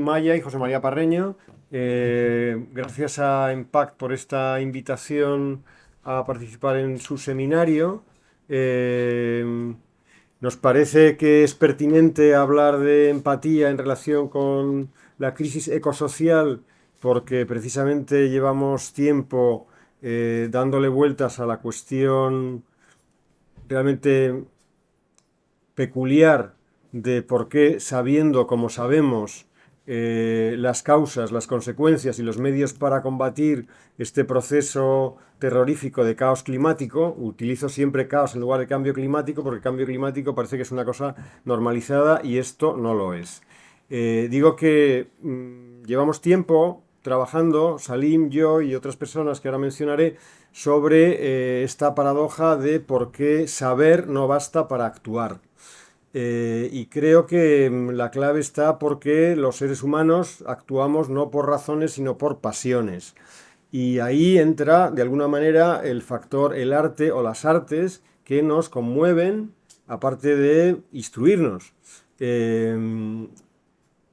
Maya y José María Parreño. Gracias a Impact por esta invitación a participar en su seminario. Eh, Nos parece que es pertinente hablar de empatía en relación con la crisis ecosocial porque precisamente llevamos tiempo dándole vueltas a la cuestión realmente peculiar de por qué, sabiendo como sabemos las causas, las consecuencias y los medios para combatir este proceso terrorífico de caos climático, utilizo siempre caos en lugar de cambio climático porque cambio climático parece que es una cosa normalizada y esto no lo es. Digo que llevamos tiempo trabajando, Salim, yo y otras personas que ahora mencionaré, sobre esta paradoja de por qué saber no basta para actuar. Y creo que la clave está porque los seres humanos actuamos no por razones, sino por pasiones. Y ahí entra, de alguna manera, el factor, el arte o las artes que nos conmueven, aparte de instruirnos. Eh,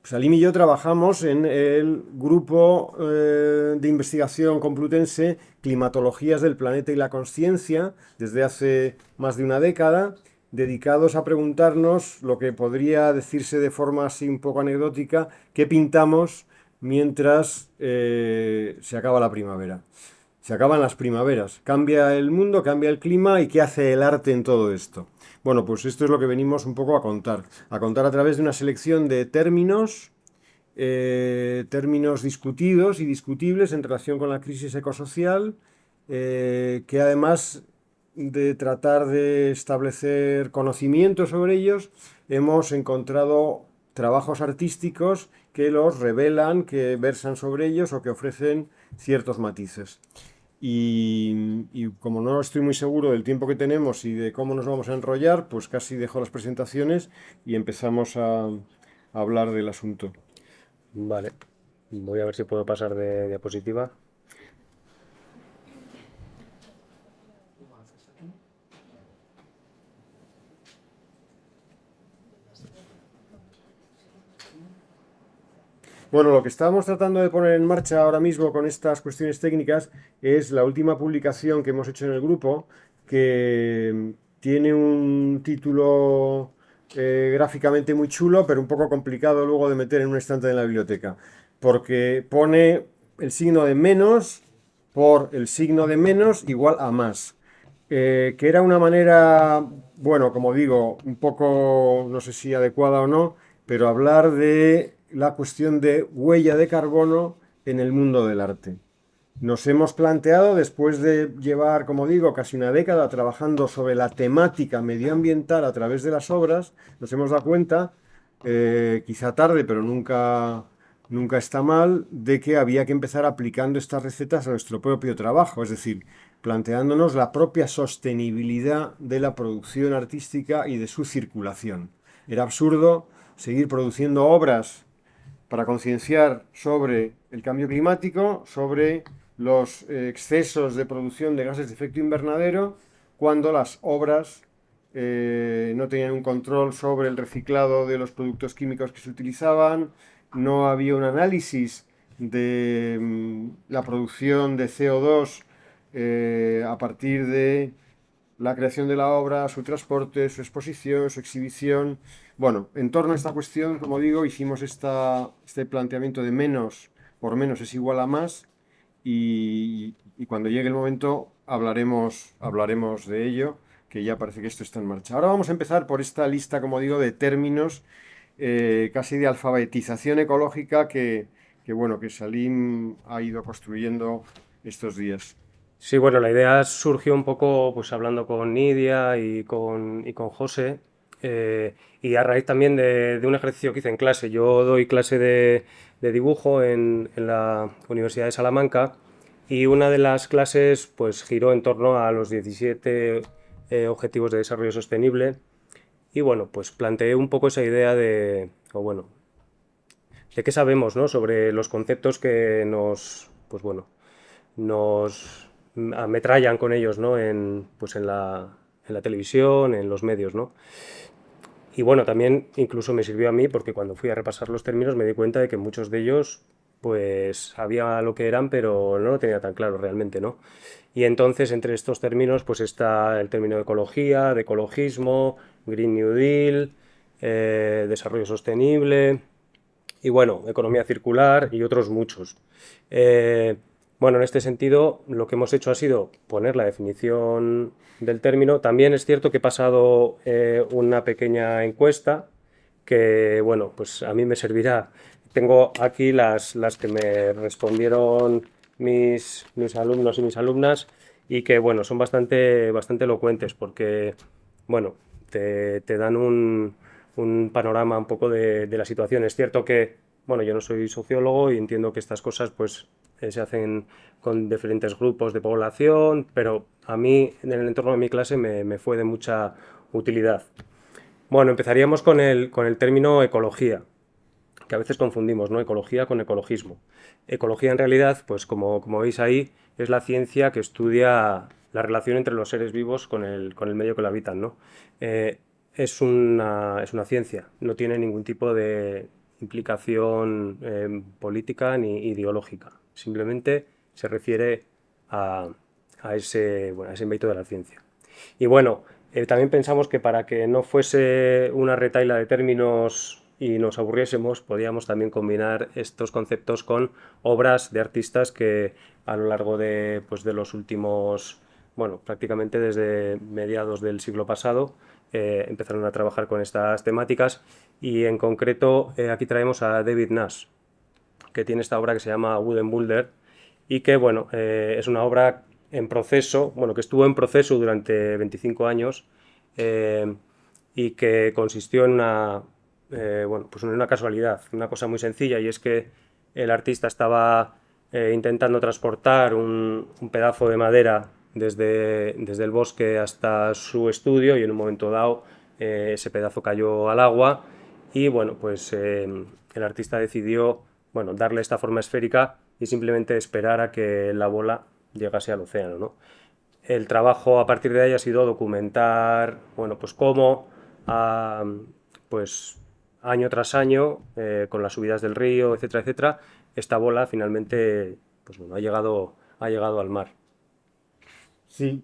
Salim y yo trabajamos en el grupo de investigación complutense Climatologías del Planeta y la Consciencia desde hace más de una década, dedicados a preguntarnos lo que podría decirse de forma así un poco anecdótica, qué pintamos mientras se acaba la primavera. Se acaban las primaveras, cambia el mundo, cambia el clima y qué hace el arte en todo esto. Bueno, pues esto es lo que venimos un poco a contar a través de una selección de términos, términos discutidos y discutibles en relación con la crisis ecosocial, que además de tratar de establecer conocimiento sobre ellos, hemos encontrado trabajos artísticos que los revelan, que versan sobre ellos o que ofrecen ciertos matices. Y como no estoy muy seguro del tiempo que tenemos y de cómo nos vamos a enrollar, pues casi dejo las presentaciones y empezamos a hablar del asunto. Vale, voy a ver si puedo pasar de diapositiva. Bueno, lo que estamos tratando de poner en marcha ahora mismo con estas cuestiones técnicas es la última publicación que hemos hecho en el grupo, que tiene un título gráficamente muy chulo, pero un poco complicado luego de meter en un estante de la biblioteca, porque pone el signo de menos por el signo de menos igual a más. Que era una manera, bueno, como digo, un poco, no sé si adecuada o no, pero hablar de la cuestión de huella de carbono en el mundo del arte. Nos hemos planteado, después de llevar, como digo, casi una década trabajando sobre la temática medioambiental a través de las obras, nos hemos dado cuenta, quizá tarde, pero nunca está mal, de que había que empezar aplicando estas recetas a nuestro propio trabajo, es decir, planteándonos la propia sostenibilidad de la producción artística y de su circulación. Era absurdo seguir produciendo obras para concienciar sobre el cambio climático, sobre los excesos de producción de gases de efecto invernadero, cuando las obras no tenían un control sobre el reciclado de los productos químicos que se utilizaban, no había un análisis de la producción de CO2 a partir de la creación de la obra, su transporte, su exposición, su exhibición. Bueno, en torno a esta cuestión, como digo, hicimos este planteamiento de menos por menos es igual a más y cuando llegue el momento hablaremos de ello, que ya parece que esto está en marcha. Ahora vamos a empezar por esta lista, como digo, de términos casi de alfabetización ecológica bueno, que Salim ha ido construyendo estos días. Sí, bueno, la idea surgió un poco pues hablando con Nidia y con José, y a raíz también de un ejercicio que hice en clase. Yo doy clase de dibujo en la Universidad de Salamanca, y una de las clases pues giró en torno a los 17 Objetivos de Desarrollo Sostenible. Y bueno, pues planteé un poco esa idea o bueno, de qué sabemos, ¿no? Sobre los conceptos que pues bueno, nos ametrallan con ellos, ¿no? Pues en la televisión, en los medios, ¿no? Y bueno, también incluso me sirvió a mí porque cuando fui a repasar los términos me di cuenta de que muchos de ellos pues sabía lo que eran, pero no lo tenía tan claro realmente, ¿no? Y entonces entre estos términos pues está el término de ecología, de ecologismo, Green New Deal, desarrollo sostenible y bueno, economía circular y otros muchos. Eh, bueno, en este sentido, lo que hemos hecho ha sido poner la definición del término. También es cierto que he pasado una pequeña encuesta que, bueno, pues a mí me servirá. Tengo aquí las que me respondieron mis alumnos y mis alumnas y que, bueno, son bastante elocuentes porque, bueno, te dan un panorama un poco de la situación. Es cierto que, bueno, yo no soy sociólogo y entiendo que estas cosas, pues, se hacen con diferentes grupos de población, pero a mí, en el entorno de mi clase, me fue de mucha utilidad. Bueno, empezaríamos con el término ecología, que a veces confundimos, ¿no? Ecología con ecologismo. Ecología, en realidad, pues como veis ahí, es la ciencia que estudia la relación entre los seres vivos con el medio que lo habitan, ¿no? Eh, es una ciencia, no tiene ningún tipo de implicación política ni ideológica, simplemente se refiere a, a ese ámbito de la ciencia. Y bueno, también pensamos que para que no fuese una retahíla de términos y nos aburriésemos, podíamos también combinar estos conceptos con obras de artistas que a lo largo de los últimos, bueno, prácticamente desde mediados del siglo pasado, empezaron a trabajar con estas temáticas y en concreto aquí traemos a David Nash, que tiene esta obra que se llama Wooden Boulder y que, bueno, es una obra en proceso, bueno, que estuvo en proceso durante 25 años eh, y que consistió bueno, pues en una casualidad, una cosa muy sencilla, y es que el artista estaba intentando transportar un pedazo de madera desde el bosque hasta su estudio y en un momento dado ese pedazo cayó al agua y bueno, pues el artista decidió, bueno, darle esta forma esférica y simplemente esperar a que la bola llegase al océano, ¿no? El trabajo a partir de ahí ha sido documentar, bueno, pues cómo, pues año tras año, con las subidas del río, etcétera, etcétera, esta bola finalmente, pues bueno, ha llegado al mar. Sí,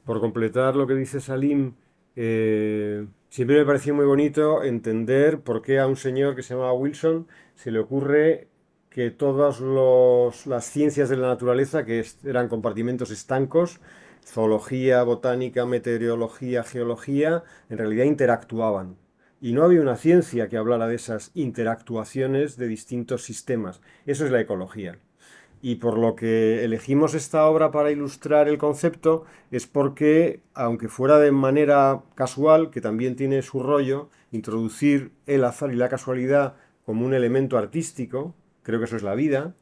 por completar lo que dice Salim, siempre me pareció muy bonito entender por qué a un señor que se llama Wilson se le ocurre que todas las ciencias de la naturaleza, que eran compartimentos estancos, zoología, botánica, meteorología, geología, en realidad interactuaban. Y no había una ciencia que hablara de esas interactuaciones de distintos sistemas. Eso es la ecología. Y por lo que elegimos esta obra para ilustrar el concepto es porque, aunque fuera de manera casual, que también tiene su rollo, introducir el azar y la casualidad como un elemento artístico, creo que eso es la vida,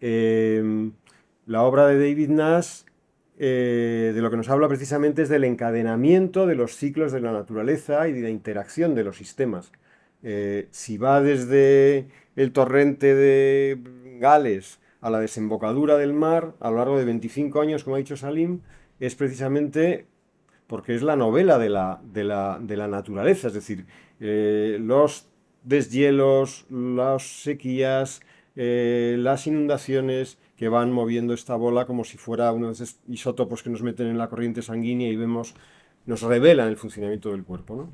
eh, la obra de David Nash de lo que nos habla precisamente es del encadenamiento de los ciclos de la naturaleza y de la interacción de los sistemas. Si va desde el torrente de Gales a la desembocadura del mar a lo largo de 25 años, como ha dicho Salim, es precisamente porque es la novela de la naturaleza, es decir, los deshielos, las sequías, las inundaciones que van moviendo esta bola como si fuera uno de esos isótopos que nos meten en la corriente sanguínea y vemos, nos revelan el funcionamiento del cuerpo, ¿no?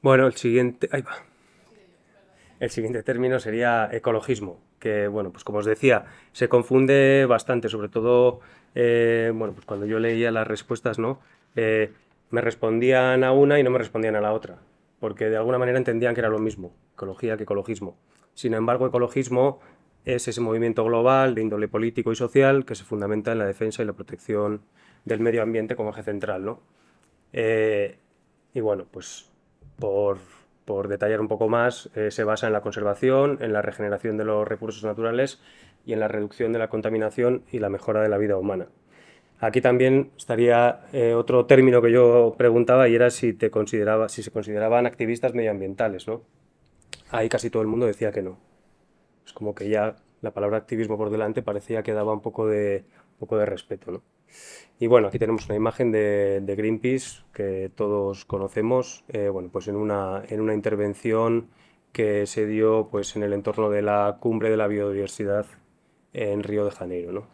Bueno, el siguiente término sería ecologismo, que, bueno, pues como os decía, se confunde bastante, sobre todo, bueno, pues cuando yo leía las respuestas, ¿no? Me respondían a una y no me respondían a la otra, porque de alguna manera entendían que era lo mismo, ecología que ecologismo. Sin embargo, ecologismo es ese movimiento global de índole político y social que se fundamenta en la defensa y la protección del medio ambiente como eje central, ¿no? Eh, y bueno, pues por, por detallar un poco más, se basa en la conservación, en la regeneración de los recursos naturales y en la reducción de la contaminación y la mejora de la vida humana. Aquí también estaría otro término que yo preguntaba y era si se consideraban activistas medioambientales, ¿no? Ahí casi todo el mundo decía que no. Es como que ya la palabra activismo por delante parecía que daba un poco poco de respeto, ¿no? Y bueno, aquí tenemos una imagen de Greenpeace que todos conocemos, bueno, pues en una intervención que se dio pues en el entorno de la Cumbre de la Biodiversidad en Río de Janeiro, ¿no?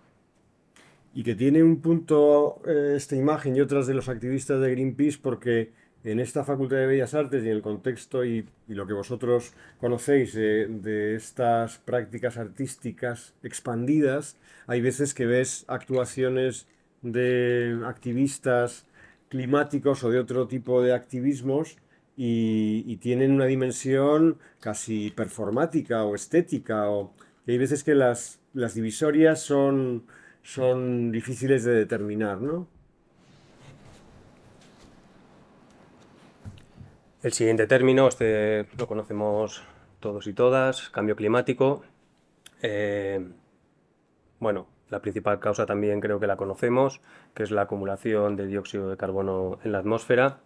Y que tiene un punto esta imagen y otras de los activistas de Greenpeace porque en esta Facultad de Bellas Artes y en el contexto y lo que vosotros conocéis de estas prácticas artísticas expandidas, hay veces que ves actuaciones de activistas climáticos o de otro tipo de activismos y tienen una dimensión casi performática o estética o que hay veces que las divisorias son difíciles de determinar, ¿no? El siguiente término, este lo conocemos todos y todas, cambio climático. Eh, bueno, la principal causa también creo que la conocemos, que es la acumulación de dióxido de carbono en la atmósfera.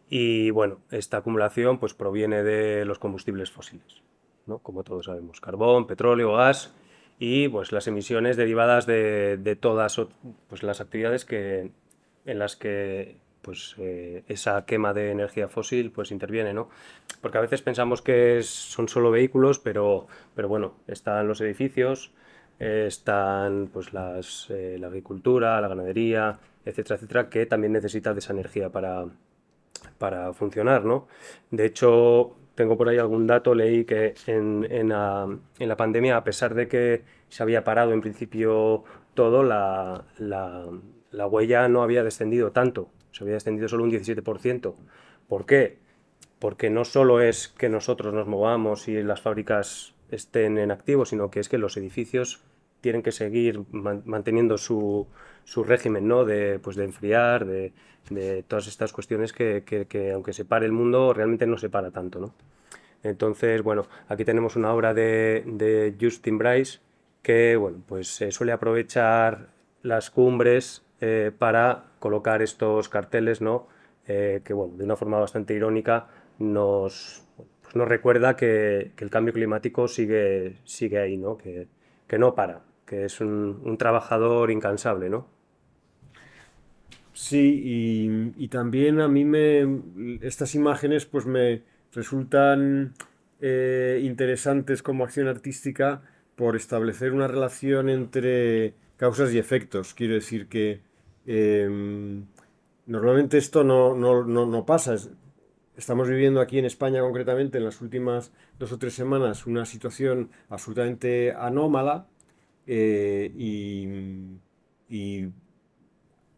Y bueno, esta acumulación pues proviene de los combustibles fósiles, ¿no? Como todos sabemos, carbón, petróleo, gas y pues las emisiones derivadas de todas pues, las actividades en las que pues esa quema de energía fósil pues interviene, ¿no? Porque a veces pensamos que son solo vehículos, pero bueno, están los edificios, están pues la agricultura, la ganadería, etcétera, etcétera, que también necesitan de esa energía para funcionar, ¿no? De hecho, tengo por ahí algún dato, leí que en la pandemia, a pesar de que se había parado en principio todo, la huella no había descendido tanto, se había descendido solo un 17%. ¿Por qué? Porque no solo es que nosotros nos movamos y las fábricas estén en activo, sino que es que los edificios tienen que seguir manteniendo su régimen, ¿no? Pues de enfriar, de todas estas cuestiones que aunque se pare el mundo, realmente no se para tanto, ¿no? Entonces, bueno, aquí tenemos una obra de Justin Bryce que, bueno, pues suele aprovechar las cumbres para colocar estos carteles, ¿no? Que, bueno, de una forma bastante irónica pues nos recuerda que el cambio climático sigue ahí, ¿no? Que no para, que es un trabajador incansable, ¿no? Sí, y también a mí estas imágenes pues me resultan interesantes como acción artística por establecer una relación entre causas y efectos. Quiero decir que em, normalmente esto no pasa. Estamos viviendo aquí en España concretamente en las últimas 2 o 3 semanas una situación absolutamente anómala y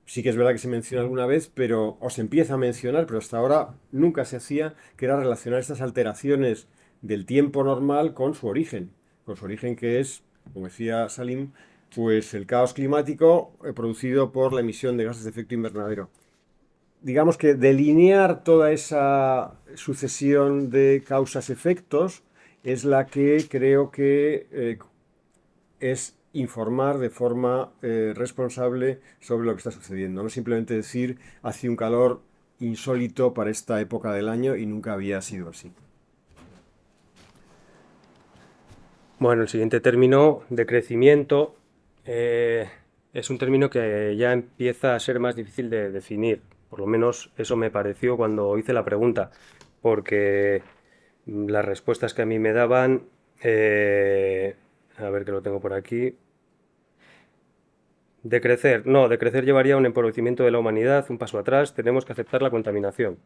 sí que es verdad que se menciona alguna vez, pero o se empieza a mencionar, pero hasta ahora nunca se hacía, que era relacionar estas alteraciones del tiempo normal con su origen que es, como decía Salim, pues el caos climático producido por la emisión de gases de efecto invernadero. Digamos que delinear toda esa sucesión de causas-efectos es la que creo que es informar de forma responsable sobre lo que está sucediendo. No simplemente decir hace un calor insólito para esta época del año y nunca había sido así. Bueno, el siguiente término de crecimiento eh, es un término que ya empieza a ser más difícil de definir. Por lo menos eso me pareció cuando hice la pregunta, porque las respuestas que a mí me daban, a ver que lo tengo por aquí, decrecer, no, decrecer llevaría a un empobrecimiento de la humanidad, un paso atrás, tenemos que aceptar la contaminación.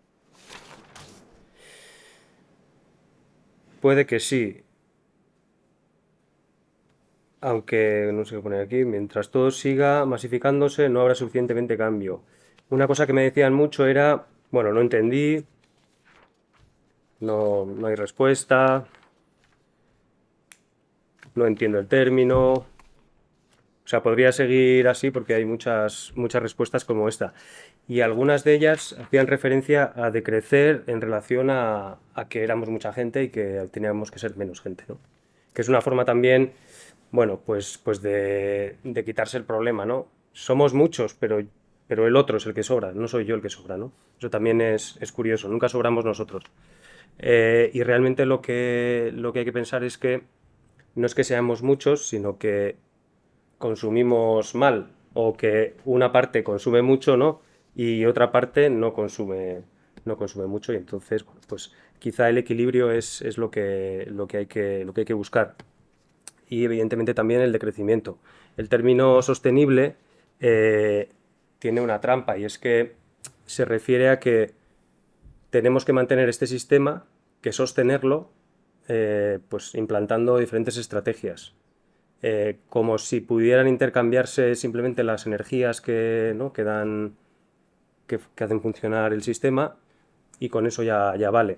Puede que sí, aunque no sé qué poner aquí, mientras todo siga masificándose no habrá suficientemente cambio. Una cosa que me decían mucho era, bueno, no entendí, no hay respuesta, no entiendo el término. O sea, podría seguir así porque hay muchas respuestas como esta. Y algunas de ellas hacían referencia a decrecer en relación a que éramos mucha gente y que teníamos que ser menos gente, ¿no? Que es una forma también, bueno, pues de quitarse el problema, ¿no? Somos muchos, pero el otro es el que sobra, no soy yo el que sobra, ¿no? Eso también es curioso, nunca sobramos nosotros. Y realmente lo que hay que pensar es que no es que seamos muchos, sino que consumimos mal o que una parte consume mucho, ¿no? Y otra parte no consume mucho y entonces, bueno, pues quizá el equilibrio es lo que hay que buscar. Y evidentemente también el decrecimiento. El término sostenible eh, tiene una trampa y es que se refiere a que tenemos que mantener este sistema, que sostenerlo, pues implantando diferentes estrategias. Como si pudieran intercambiarse simplemente las energías que, ¿no? que hacen funcionar el sistema y con eso ya vale.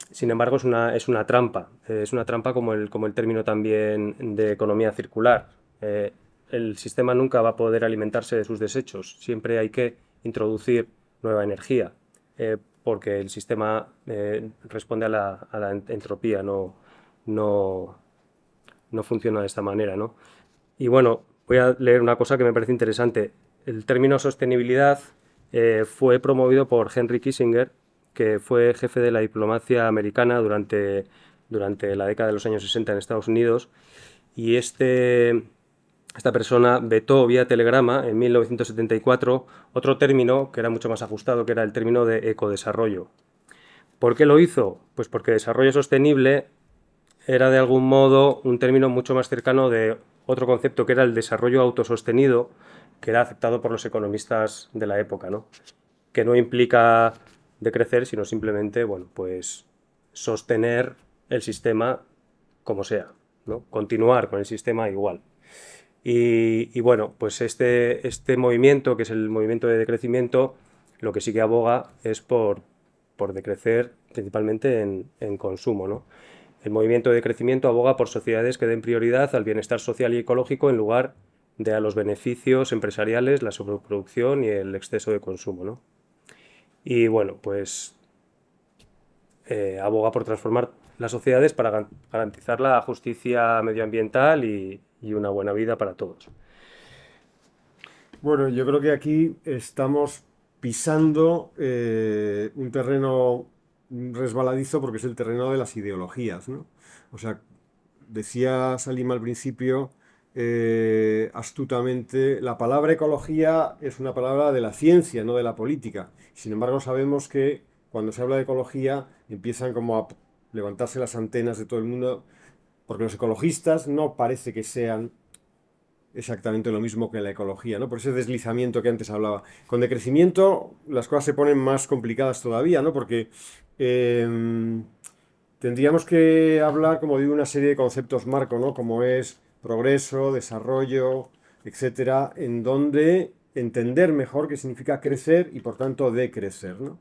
Sin embargo, es una trampa. Es una trampa como el término también de economía circular. Eh, el sistema nunca va a poder alimentarse de sus desechos. Siempre hay que introducir nueva energía, porque el sistema responde a la entropía, no, no funciona de esta manera, ¿no? Y bueno, voy a leer una cosa que me parece interesante. El término sostenibilidad fue promovido por Henry Kissinger, que fue jefe de la diplomacia americana durante la década de los años 60 en Estados Unidos. Y esta persona vetó vía telegrama en 1974 otro término que era mucho más ajustado, que era el término de ecodesarrollo. ¿Por qué lo hizo? Pues porque desarrollo sostenible era de algún modo un término mucho más cercano de otro concepto que era el desarrollo autosostenido, que era aceptado por los economistas de la época, ¿no? Que no implica decrecer, sino simplemente, bueno, pues sostener el sistema como sea, ¿no? Continuar con el sistema igual. Y bueno, pues este movimiento, que es el movimiento de decrecimiento, lo que sí que aboga es por decrecer principalmente en consumo, ¿no? El movimiento de crecimiento aboga por sociedades que den prioridad al bienestar social y ecológico en lugar de a los beneficios empresariales, la sobreproducción y el exceso de consumo, ¿no? Y bueno, pues aboga por transformar las sociedades para garantizar la justicia medioambiental y una buena vida para todos. Bueno, yo creo que aquí estamos pisando un terreno resbaladizo porque es el terreno de las ideologías, ¿no? O sea, decía Salim al principio, astutamente, la palabra ecología es una palabra de la ciencia, no de la política. Sin embargo, sabemos que cuando se habla de ecología empiezan como a levantarse las antenas de todo el mundo, porque los ecologistas no parece que sean exactamente lo mismo que la ecología, ¿no? Por ese deslizamiento que antes hablaba. Con decrecimiento las cosas se ponen más complicadas todavía, ¿no? Porque tendríamos que hablar, como digo, una serie de conceptos marco, ¿no? Como es progreso, desarrollo, etcétera, en donde entender mejor qué significa crecer y por tanto decrecer, ¿no?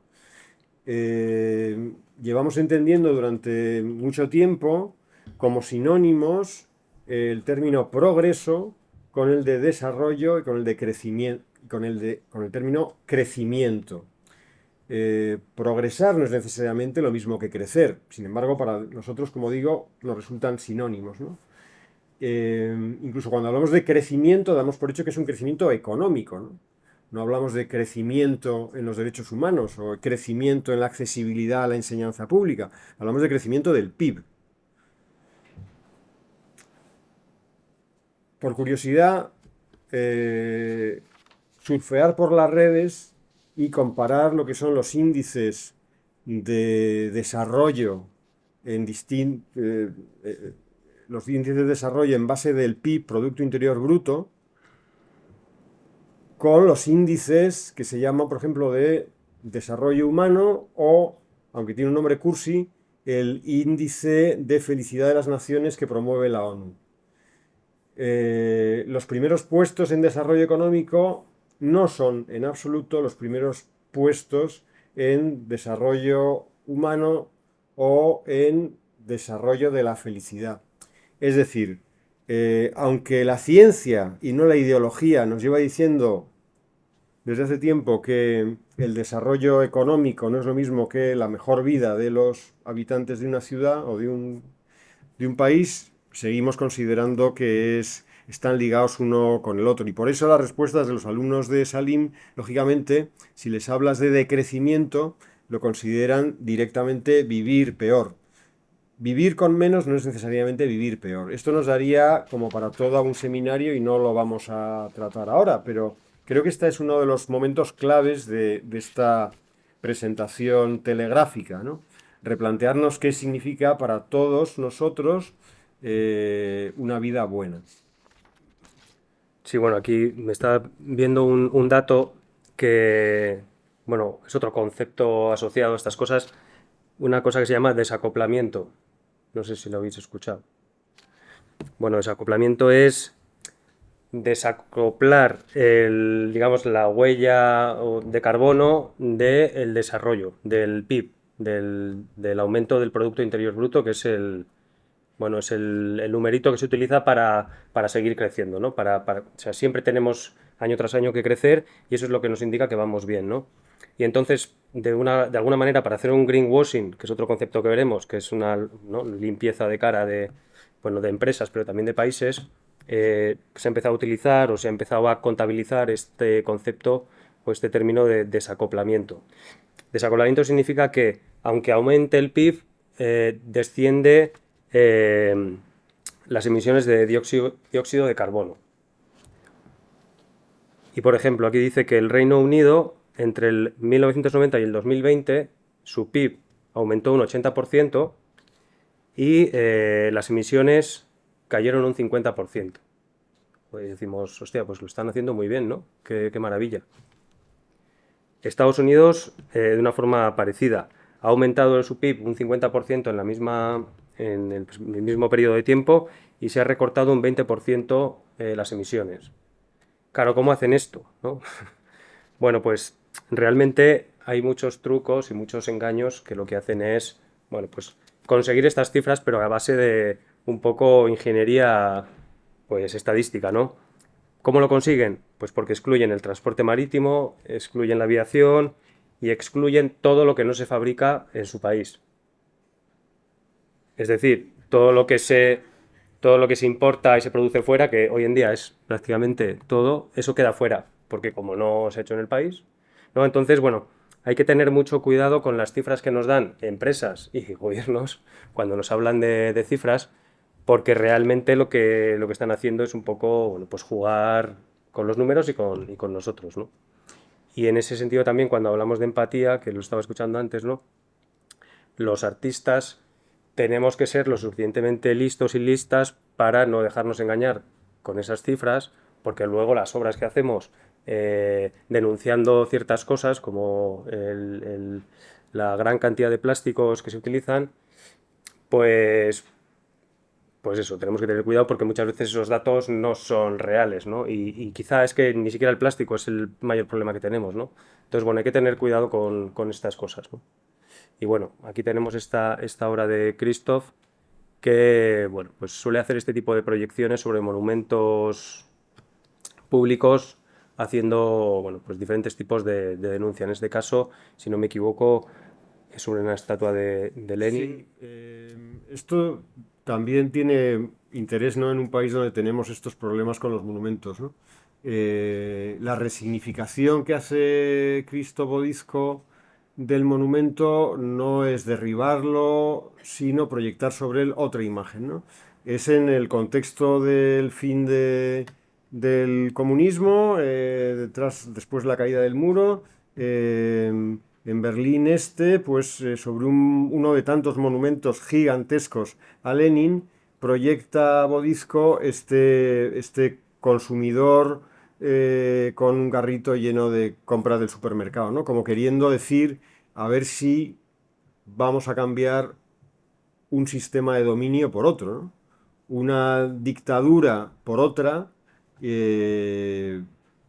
Llevamos entendiendo durante mucho tiempo como sinónimos el término progreso con el de desarrollo y con el de crecimiento, con el término crecimiento. Progresar no es necesariamente lo mismo que crecer, sin embargo, para nosotros, como digo, nos resultan sinónimos, ¿no? Incluso cuando hablamos de crecimiento, damos por hecho que es un crecimiento económico, ¿no? No hablamos de crecimiento en los derechos humanos o crecimiento en la accesibilidad a la enseñanza pública. Hablamos de crecimiento del PIB. Por curiosidad, surfear por las redes y comparar lo que son los índices de desarrollo en los índices de desarrollo en base del PIB, Producto Interior Bruto, con los índices que se llaman, por ejemplo, de desarrollo humano o, aunque tiene un nombre cursi, el índice de felicidad de las naciones que promueve la ONU. Los primeros puestos en desarrollo económico no son en absoluto los primeros puestos en desarrollo humano o en desarrollo de la felicidad. Es decir, aunque la ciencia y no la ideología nos lleva diciendo desde hace tiempo que el desarrollo económico no es lo mismo que la mejor vida de los habitantes de una ciudad o de un país, seguimos considerando que están ligados uno con el otro. Y por eso las respuestas de los alumnos de Salim, lógicamente, si les hablas de decrecimiento, lo consideran directamente vivir peor. vivir con menos no es necesariamente vivir peor. Esto nos daría como para todo un seminario y no lo vamos a tratar ahora, pero creo que este es uno de los momentos claves de esta presentación telegráfica, ¿no? Replantearnos qué significa para todos nosotros una vida buena. Sí, bueno, aquí me está viendo un dato que, bueno, es otro concepto asociado a estas cosas, una cosa que se llama desacoplamiento. No sé si lo habéis escuchado. Bueno, desacoplamiento es desacoplar digamos, la huella de carbono del desarrollo, del PIB, del aumento del Producto Interior Bruto, que es bueno, es el numerito que se utiliza para seguir creciendo, ¿no? O sea, siempre tenemos año tras año que crecer y eso es lo que nos indica que vamos bien, ¿no? Y entonces, de alguna manera, para hacer un greenwashing, que es otro concepto que veremos, que es una, ¿no?, limpieza de cara bueno, de empresas, pero también de países, se ha empezado a utilizar o se ha empezado a contabilizar este concepto o este término de desacoplamiento. Desacoplamiento significa que, aunque aumente el PIB, desciende las emisiones de dióxido de carbono. Y por ejemplo, aquí dice que el Reino Unido, entre el 1990 y el 2020, su PIB aumentó un 80% y las emisiones cayeron un 50%. Pues decimos, hostia, pues lo están haciendo muy bien, ¿no? Qué maravilla. Estados Unidos, de una forma parecida, ha aumentado su PIB un 50% en el mismo periodo de tiempo y se ha recortado un 20% las emisiones. Claro, ¿cómo hacen esto, no? Bueno, pues realmente hay muchos trucos y muchos engaños que lo que hacen es, bueno, pues conseguir estas cifras, pero a base de un poco ingeniería, pues estadística, ¿no? ¿Cómo lo consiguen? Pues porque excluyen el transporte marítimo, excluyen la aviación y excluyen todo lo que no se fabrica en su país. Es decir, todo lo que se importa y se produce fuera, que hoy en día es prácticamente todo, eso queda fuera, porque como no se ha hecho en el país, ¿no? Entonces, bueno, hay que tener mucho cuidado con las cifras que nos dan empresas y gobiernos cuando nos hablan de cifras, porque realmente lo que están haciendo es un poco, bueno, pues jugar con los números y con nosotros, ¿no? Y en ese sentido también cuando hablamos de empatía, que lo estaba escuchando antes, ¿no? Los artistas tenemos que ser lo suficientemente listos y listas para no dejarnos engañar con esas cifras, porque luego las obras que hacemos denunciando ciertas cosas, como la gran cantidad de plásticos que se utilizan, pues, pues eso, tenemos que tener cuidado porque muchas veces esos datos no son reales, ¿no? Y quizá es que ni siquiera el plástico es el mayor problema que tenemos, ¿no? Entonces, bueno, hay que tener cuidado con estas cosas, ¿no? Y bueno, aquí tenemos esta obra de Christoph que, bueno, pues suele hacer este tipo de proyecciones sobre monumentos públicos haciendo, bueno, pues diferentes tipos de denuncia. En este caso, si no me equivoco, es sobre una estatua de Lenin. Sí, esto también tiene interés, ¿no? En un país donde tenemos estos problemas con los monumentos, ¿no? La resignificación que hace Cristo Bodisco del monumento no es derribarlo, sino proyectar sobre él otra imagen, ¿no? Es en el contexto del fin del comunismo, después de la caída del muro. En Berlín Este, pues sobre uno de tantos monumentos gigantescos a Lenin, proyecta Bodisco este consumidor con un carrito lleno de compras del supermercado, ¿no? Como queriendo decir, a ver si vamos a cambiar un sistema de dominio por otro, ¿no? Una dictadura por otra, eh,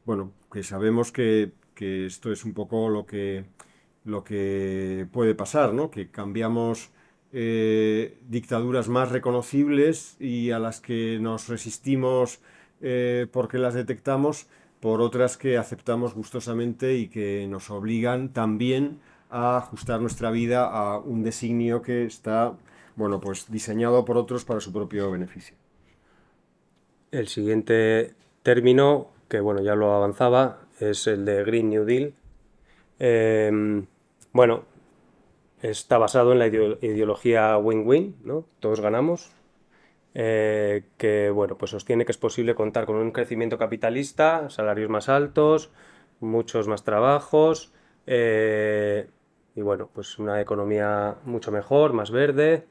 bueno, que sabemos que esto es un poco lo que puede pasar, ¿no? Que cambiamos dictaduras más reconocibles y a las que nos resistimos porque las detectamos por otras que aceptamos gustosamente y que nos obligan también a ajustar nuestra vida a un designio que está, bueno, pues diseñado por otros para su propio beneficio. El siguiente término, que bueno, ya lo avanzaba, es el de Green New Deal. Bueno, está basado en la ideología win-win, ¿no? Todos ganamos. Que bueno, pues sostiene que es posible contar con un crecimiento capitalista, salarios más altos, muchos más trabajos, eh, y bueno, pues una economía mucho mejor, más verde,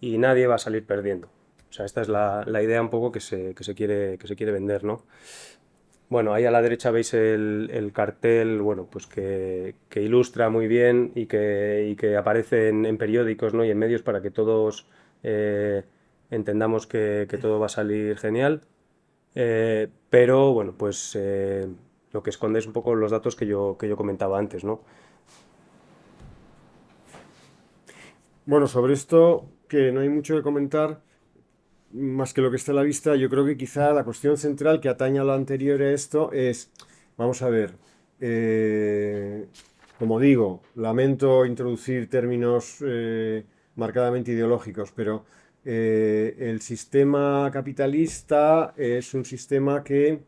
y nadie va a salir perdiendo. O sea, esta es la idea un poco que se quiere vender, ¿no? Bueno, ahí a la derecha veis el cartel, bueno, pues que ilustra muy bien y que aparece en periódicos, ¿no? Y en medios para que todos eh, entendamos que todo va a salir genial. Pero bueno, pues lo que esconde es un poco los datos que yo comentaba antes, ¿no? Bueno, sobre esto, que no hay mucho que comentar, más que lo que está a la vista, yo creo que quizá la cuestión central que atañe a lo anterior a esto es, vamos a ver, eh, como digo, lamento introducir términos marcadamente ideológicos, pero el sistema capitalista es un sistema que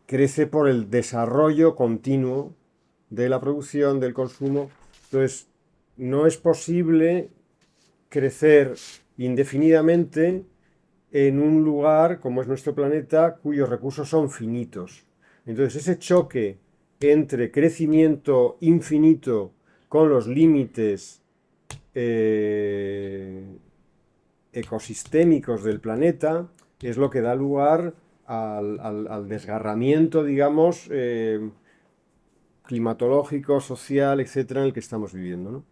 crece por el desarrollo continuo de la producción, del consumo. Entonces, no es posible crecer indefinidamente en un lugar como es nuestro planeta cuyos recursos son finitos. Entonces, ese choque entre crecimiento infinito con los límites eh, ecosistémicos del planeta es lo que da lugar al desgarramiento, digamos, climatológico, social, etcétera, en el que estamos viviendo, ¿no?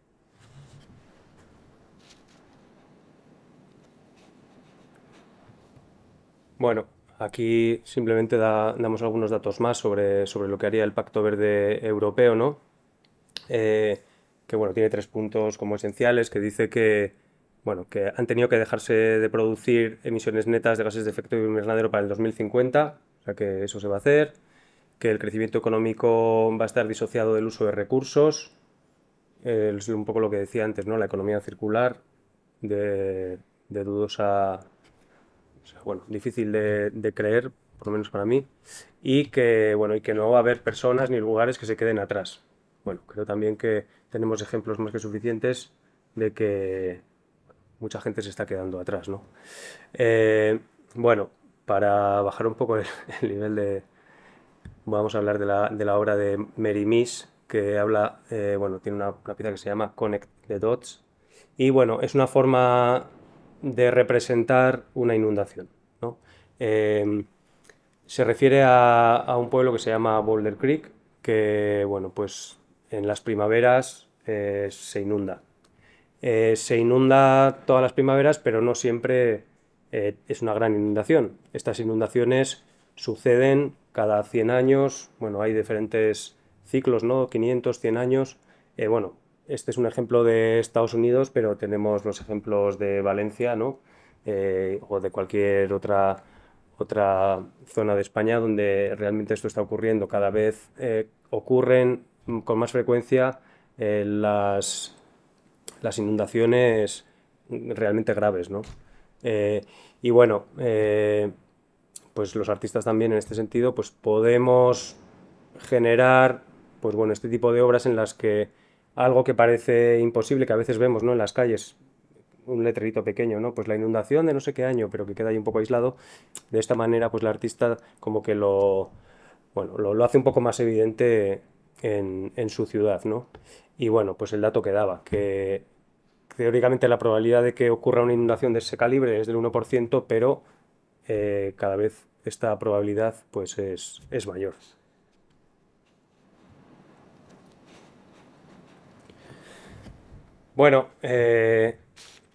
Bueno, aquí simplemente damos algunos datos más sobre lo que haría el Pacto Verde Europeo, ¿no? eh, que bueno, tiene 3 puntos como esenciales, que dice que, bueno, que han tenido que dejarse de producir emisiones netas de gases de efecto invernadero para el 2050, o sea que eso se va a hacer, que el crecimiento económico va a estar disociado del uso de recursos, es un poco lo que decía antes, ¿no? La economía circular, de dudosa, o sea, bueno, difícil de creer, por lo menos para mí, y que, bueno, y que no va a haber personas ni lugares que se queden atrás. Bueno, creo también que tenemos ejemplos más que suficientes de que mucha gente se está quedando atrás, ¿no? Eh, bueno, para bajar un poco el nivel vamos a hablar de la obra de Mary Miss, que habla, bueno, tiene una pieza que se llama Connect the Dots, y bueno, es una forma de representar una inundación, ¿no? Eh, Se refiere a un pueblo que se llama Boulder Creek, que, bueno, pues en las primaveras se inunda. Se inunda todas las primaveras, pero no siempre es una gran inundación. Estas inundaciones suceden cada 100 años, bueno, hay diferentes ciclos, ¿no? 500, 100 años. Bueno, este es un ejemplo de Estados Unidos, pero tenemos los ejemplos de Valencia, ¿no? O de cualquier otra zona de España donde realmente esto está ocurriendo. Cada vez ocurren con más frecuencia las inundaciones realmente graves, ¿no? Eh, y bueno, pues los artistas también en este sentido, pues podemos generar, pues bueno, este tipo de obras en las que algo que parece imposible, que a veces vemos, ¿no? En las calles, un letrerito pequeño, ¿no? Pues la inundación de no sé qué año, pero que queda ahí un poco aislado. De esta manera, pues el artista como que bueno, lo hace un poco más evidente en su ciudad, ¿no? Y bueno, pues el dato que daba, que teóricamente la probabilidad de que ocurra una inundación de ese calibre es del 1%, pero cada vez esta probabilidad pues es mayor. Bueno,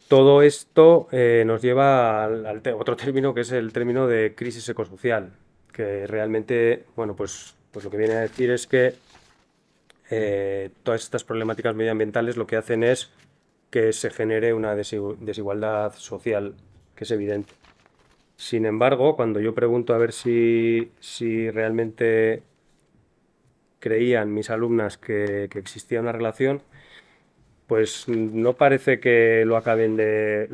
todo esto nos lleva otro término que es el término de crisis ecosocial, que realmente, bueno, pues lo que viene a decir es que todas estas problemáticas medioambientales lo que hacen es que se genere una desigualdad social, que es evidente. Sin embargo, cuando yo pregunto a ver si realmente creían mis alumnas que existía una relación, pues no parece que lo acaben de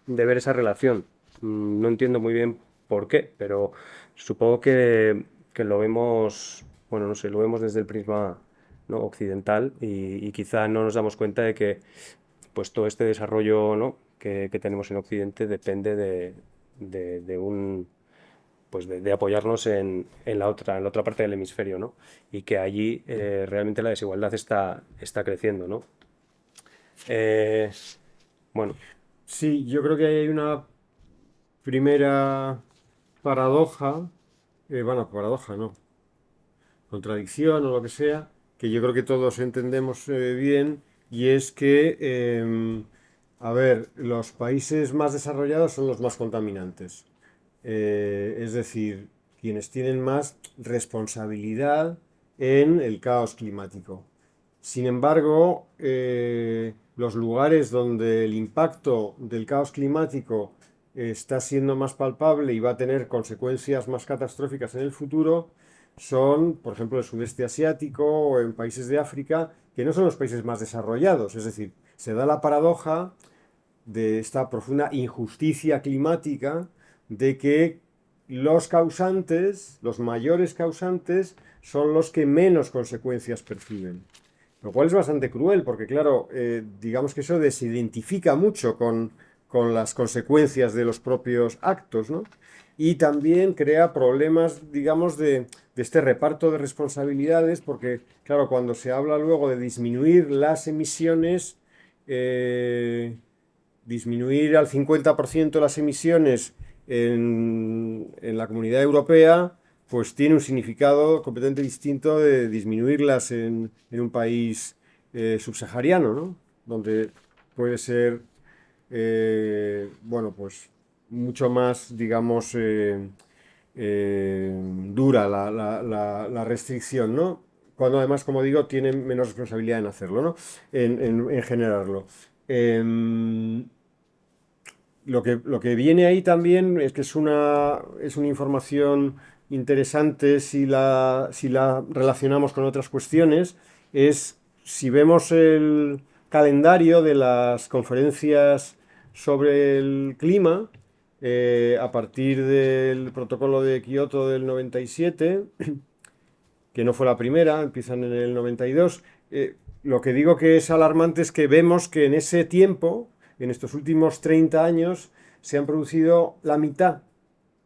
ver esa relación. No entiendo muy bien por qué, pero supongo que lo vemos, bueno, no sé, lo vemos desde el prisma ¿no? occidental y quizá no nos damos cuenta de que pues todo este desarrollo, ¿no? que tenemos en Occidente depende de un pues de apoyarnos en la otra parte del hemisferio, ¿no? Y que allí realmente la desigualdad está creciendo, ¿no? Eh, bueno, Sí, yo creo que hay una primera paradoja, bueno, paradoja no, contradicción o lo que sea, que yo creo que todos entendemos bien, y es que, a ver, los países más desarrollados son los más contaminantes. Es decir, quienes tienen más responsabilidad en el caos climático. Sin embargo, los lugares donde el impacto del caos climático está siendo más palpable y va a tener consecuencias más catastróficas en el futuro son, por ejemplo, el sudeste asiático o en países de África, que no son los países más desarrollados. Es decir, se da la paradoja de esta profunda injusticia climática de que los causantes, los mayores causantes, son los que menos consecuencias perciben. Lo cual es bastante cruel, porque claro, digamos que eso desidentifica mucho con las consecuencias de los propios actos, ¿no? Y también crea problemas, digamos, de este reparto de responsabilidades, porque claro, cuando se habla luego de disminuir las emisiones, disminuir al 50% las emisiones en la Comunidad Europea, pues tiene un significado completamente distinto de disminuirlas en un país subsahariano, ¿no? Donde puede ser, bueno, pues mucho más, digamos, dura la restricción, ¿no? Cuando además, como digo, tienen menos responsabilidad en hacerlo, ¿no? En generarlo. Em, lo que viene ahí también es que es una información interesante si la relacionamos con otras cuestiones, es si vemos el calendario de las conferencias sobre el clima, a partir del protocolo de Kioto del 97, que no fue la primera, empiezan en el 92. Lo que digo que es alarmante es que vemos que en ese tiempo, en estos últimos 30 años, se han producido la mitad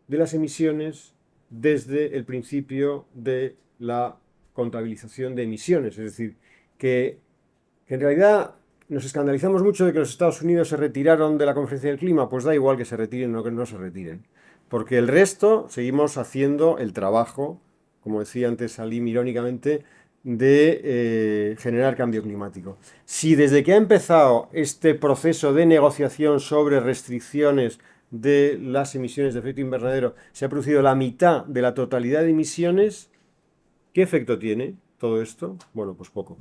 de las emisiones desde el principio de la contabilización de emisiones. Es decir, que en realidad nos escandalizamos mucho de que los Estados Unidos se retiraron de la conferencia del clima, pues da igual que se retiren o que no se retiren. Porque el resto seguimos haciendo el trabajo, como decía antes Salim irónicamente, de generar cambio climático. Si desde que ha empezado este proceso de negociación sobre restricciones de las emisiones de efecto invernadero se ha producido la mitad de la totalidad de emisiones, ¿qué efecto tiene todo esto? Bueno, pues poco.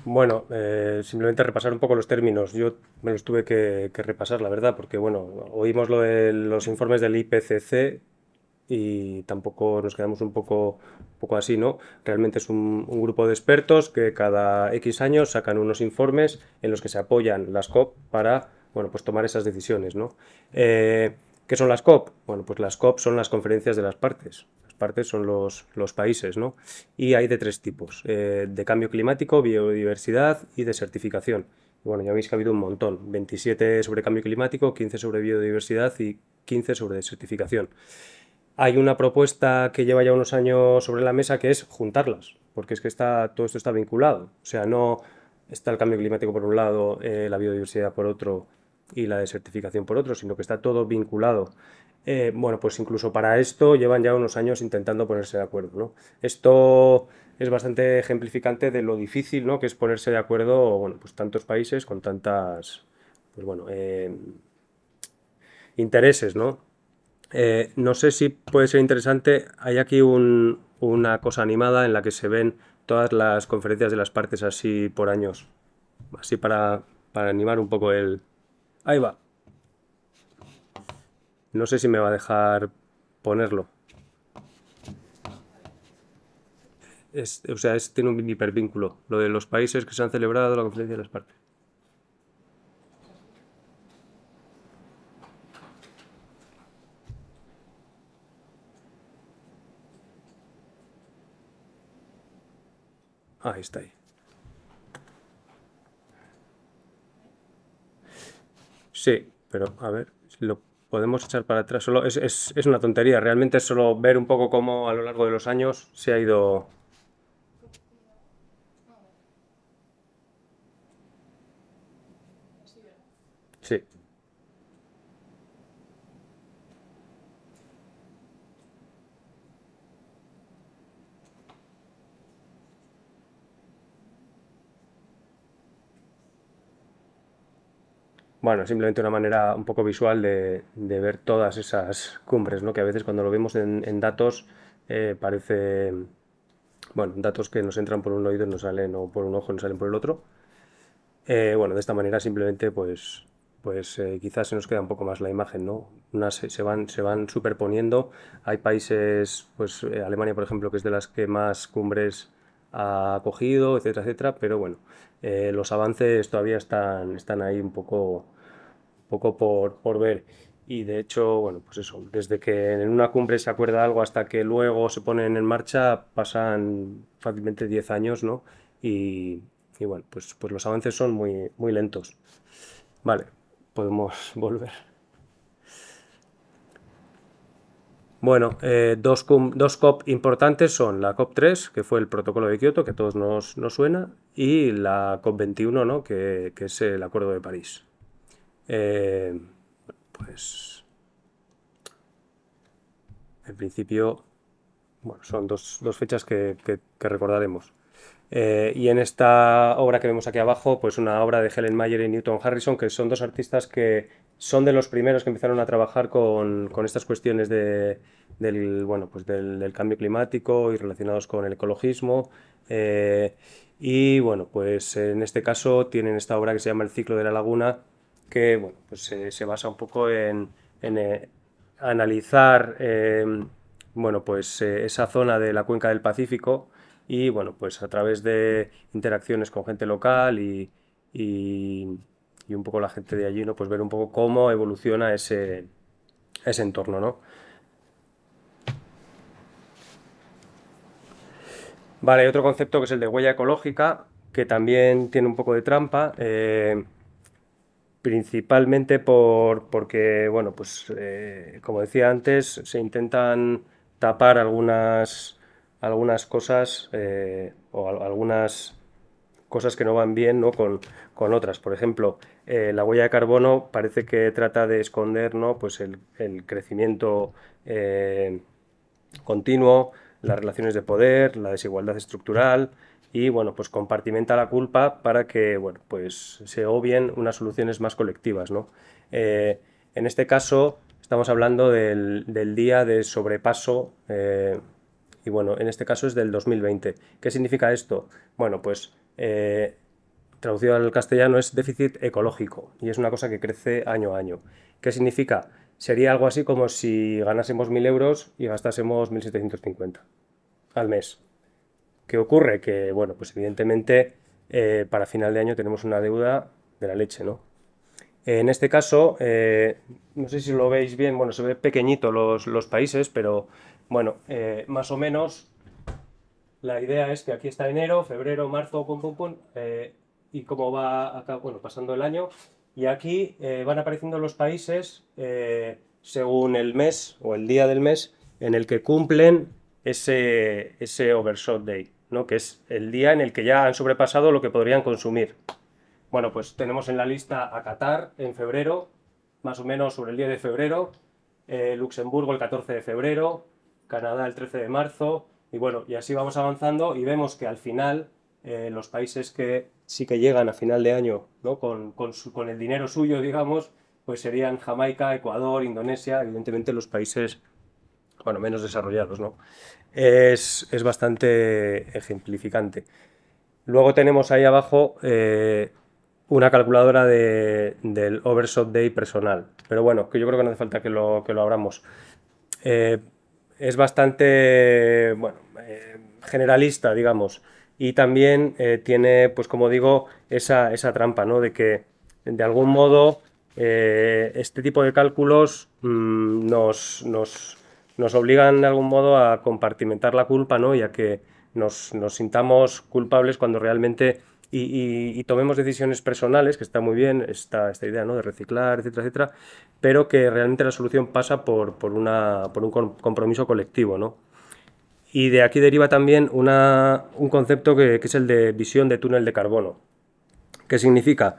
bueno, simplemente repasar un poco los términos. Yo me los tuve que repasar, la verdad, porque bueno, oímos lo de los informes del IPCC y tampoco nos quedamos un poco así, ¿no? Realmente es un grupo de expertos que cada X años sacan unos informes en los que se apoyan las COP para, bueno, pues tomar esas decisiones, ¿no? ¿Qué son las COP? Bueno, pues las COP son las conferencias de las partes. Las partes son los países, ¿no? Y hay de tres tipos, de cambio climático, biodiversidad y desertificación. Y bueno, ya veis que ha habido un montón, 27 sobre cambio climático, 15 sobre biodiversidad y 15 sobre desertificación. Hay una propuesta que lleva ya unos años sobre la mesa que es juntarlas, porque es que todo esto está vinculado. O sea, no está el cambio climático por un lado, la biodiversidad por otro y la desertificación por otro, sino que está todo vinculado. Bueno, pues incluso para esto llevan ya unos años intentando ponerse de acuerdo, ¿no? Esto es bastante ejemplificante de lo difícil, ¿no? que es ponerse de acuerdo, bueno, pues tantos países con tantas, pues bueno, intereses, ¿no? No sé si puede ser interesante. Hay aquí una cosa animada en la que se ven todas las conferencias de las partes así por años. Así para animar un poco el... Ahí va. No sé si me va a dejar ponerlo. O sea, tiene un hipervínculo. Lo de los países que se han celebrado la conferencia de las partes. Ahí está. Ahí. Sí, pero a ver, lo podemos echar para atrás. Solo es una tontería. Realmente es solo ver un poco cómo a lo largo de los años se ha ido. Sí. Bueno, simplemente una manera un poco visual de ver todas esas cumbres, ¿no? Que a veces cuando lo vemos en datos parece, bueno, datos que nos entran por un oído y nos salen, o por un ojo y nos salen por el otro. Bueno, de esta manera simplemente pues quizás se nos queda un poco más la imagen, ¿no? Se van superponiendo. Hay países, pues Alemania, por ejemplo, que es de las que más cumbres ha cogido, etcétera, etcétera, pero bueno, los avances todavía están ahí un poco por ver. Y de hecho, bueno, pues eso, desde que en una cumbre se acuerda algo hasta que luego se ponen en marcha, pasan fácilmente 10 años, ¿no? Y, y bueno, pues los avances son muy, muy lentos. Vale, podemos volver. Bueno, dos COP importantes son la COP3, que fue el protocolo de Kioto, que a todos nos suena, y la COP21, ¿no? Que es el Acuerdo de París. Eh, pues en principio, bueno, son dos fechas que recordaremos. Y en esta obra que vemos aquí abajo, pues una obra de Helen Mayer y Newton Harrison, que son dos artistas que son de los primeros que empezaron a trabajar con estas cuestiones bueno, pues del cambio climático y relacionados con el ecologismo. Y bueno, pues en este caso tienen esta obra que se llama El ciclo de la laguna, que bueno, pues se basa un poco en analizar bueno, pues esa zona de la cuenca del Pacífico y bueno, pues a través de interacciones con gente local y- y un poco la gente de allí, ¿no? Pues ver un poco cómo evoluciona ese entorno, ¿no? Vale, hay otro concepto que es el de huella ecológica, que también tiene un poco de trampa, principalmente porque, bueno, pues como decía antes, se intentan tapar algunas cosas o algunas cosas que no van bien, ¿no? con otras. Por ejemplo, la huella de carbono parece que trata de esconder, ¿no? Pues el crecimiento continuo, las relaciones de poder, la desigualdad estructural y bueno, pues compartimenta la culpa para que bueno, pues se obvien unas soluciones más colectivas, ¿no? En este caso estamos hablando del día de sobrepaso y bueno, en este caso es del 2020. ¿Qué significa esto? Bueno, pues traducido al castellano es déficit ecológico y es una cosa que crece año a año. ¿Qué significa? Sería algo así como si ganásemos 1.000 euros y gastásemos 1.750 al mes. ¿Qué ocurre? Que, bueno, pues evidentemente para final de año tenemos una deuda de la leche, ¿no? En este caso, no sé si lo veis bien, bueno, se ve pequeñito los países, pero bueno, más o menos la idea es que aquí está enero, febrero, marzo, pum, pum, pum, y cómo va acá, bueno, pasando el año. Y aquí van apareciendo los países según el mes o el día del mes en el que cumplen ese overshot day, ¿no? Que es el día en el que ya han sobrepasado lo que podrían consumir. Bueno, pues tenemos en la lista a Qatar en febrero, más o menos sobre el día de febrero, Luxemburgo el 14 de febrero, Canadá el 13 de marzo, y bueno, y así vamos avanzando y vemos que al final los países que sí que llegan a final de año, ¿no? con el dinero suyo, digamos, pues serían Jamaica, Ecuador, Indonesia, evidentemente los países, bueno, menos desarrollados, ¿no? Es bastante ejemplificante. Luego tenemos ahí abajo una calculadora del Overshot Day personal. Pero bueno, que yo creo que no hace falta que lo abramos. Eh, es bastante, bueno, generalista, digamos. Y también tiene, pues como digo, esa trampa, ¿no? De que de algún modo este tipo de cálculos nos obligan de algún modo a compartimentar la culpa, ¿no? Y a que nos sintamos culpables cuando realmente y tomemos decisiones personales, que está muy bien esta idea, ¿no?, de reciclar, etcétera, etcétera, pero que realmente la solución pasa por un compromiso colectivo, ¿no? Y de aquí deriva también un concepto que es el de visión de túnel de carbono. ¿Qué significa?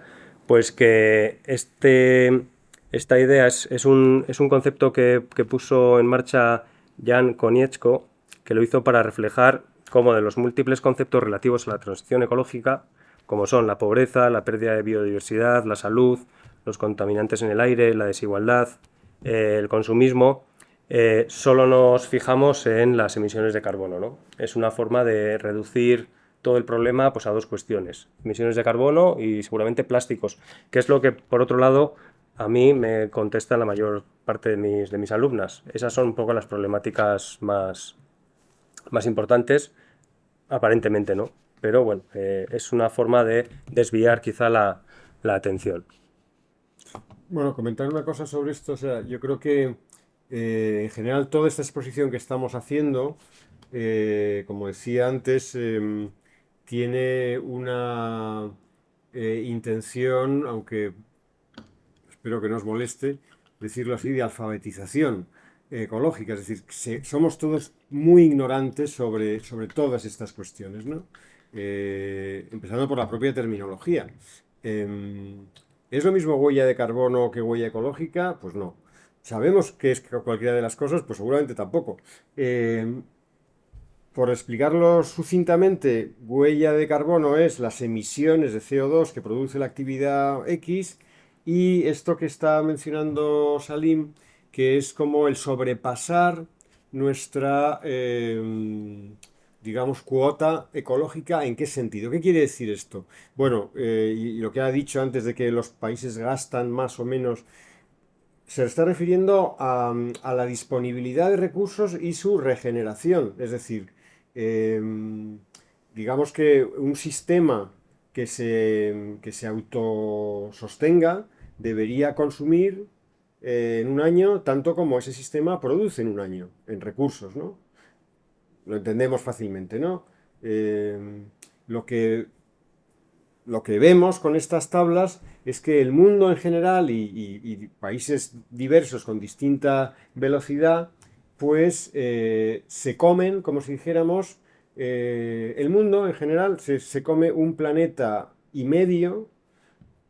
Pues que esta idea es un concepto que puso en marcha Jan Konietzko, que lo hizo para reflejar cómo de los múltiples conceptos relativos a la transición ecológica, como son la pobreza, la pérdida de biodiversidad, la salud, los contaminantes en el aire, la desigualdad, el consumismo, solo nos fijamos en las emisiones de carbono, ¿no? Es una forma de reducir todo el problema, pues, a dos cuestiones: emisiones de carbono y seguramente plásticos, que es lo que, por otro lado, a mí me contestan la mayor parte de mis alumnas. Esas son un poco las problemáticas más importantes, aparentemente, ¿no? Pero bueno, es una forma de desviar quizá la atención. Bueno, comentar una cosa sobre esto, o sea, yo creo que en general toda esta exposición que estamos haciendo, como decía antes, tiene una intención, aunque espero que no os moleste, decirlo así, de alfabetización ecológica, es decir, somos todos muy ignorantes sobre todas estas cuestiones, ¿no? Empezando por la propia terminología. Em, ¿Es lo mismo huella de carbono que huella ecológica? Pues no. ¿Sabemos qué es cualquiera de las cosas? Pues seguramente tampoco. Por explicarlo sucintamente, huella de carbono es las emisiones de CO2 que produce la actividad X, y esto que está mencionando Salim, que es como el sobrepasar nuestra, digamos, cuota ecológica. ¿En qué sentido? ¿Qué quiere decir esto? Bueno, y lo que ha dicho antes de que los países gastan más o menos, se está refiriendo a la disponibilidad de recursos y su regeneración. Es decir, digamos que un sistema que se autosostenga debería consumir en un año tanto como ese sistema produce en un año, en recursos, ¿no? Lo entendemos fácilmente, ¿no? Lo que lo que vemos con estas tablas es que el mundo en general y países diversos con distinta velocidad, pues se comen, como si dijéramos, el mundo en general se come un planeta y medio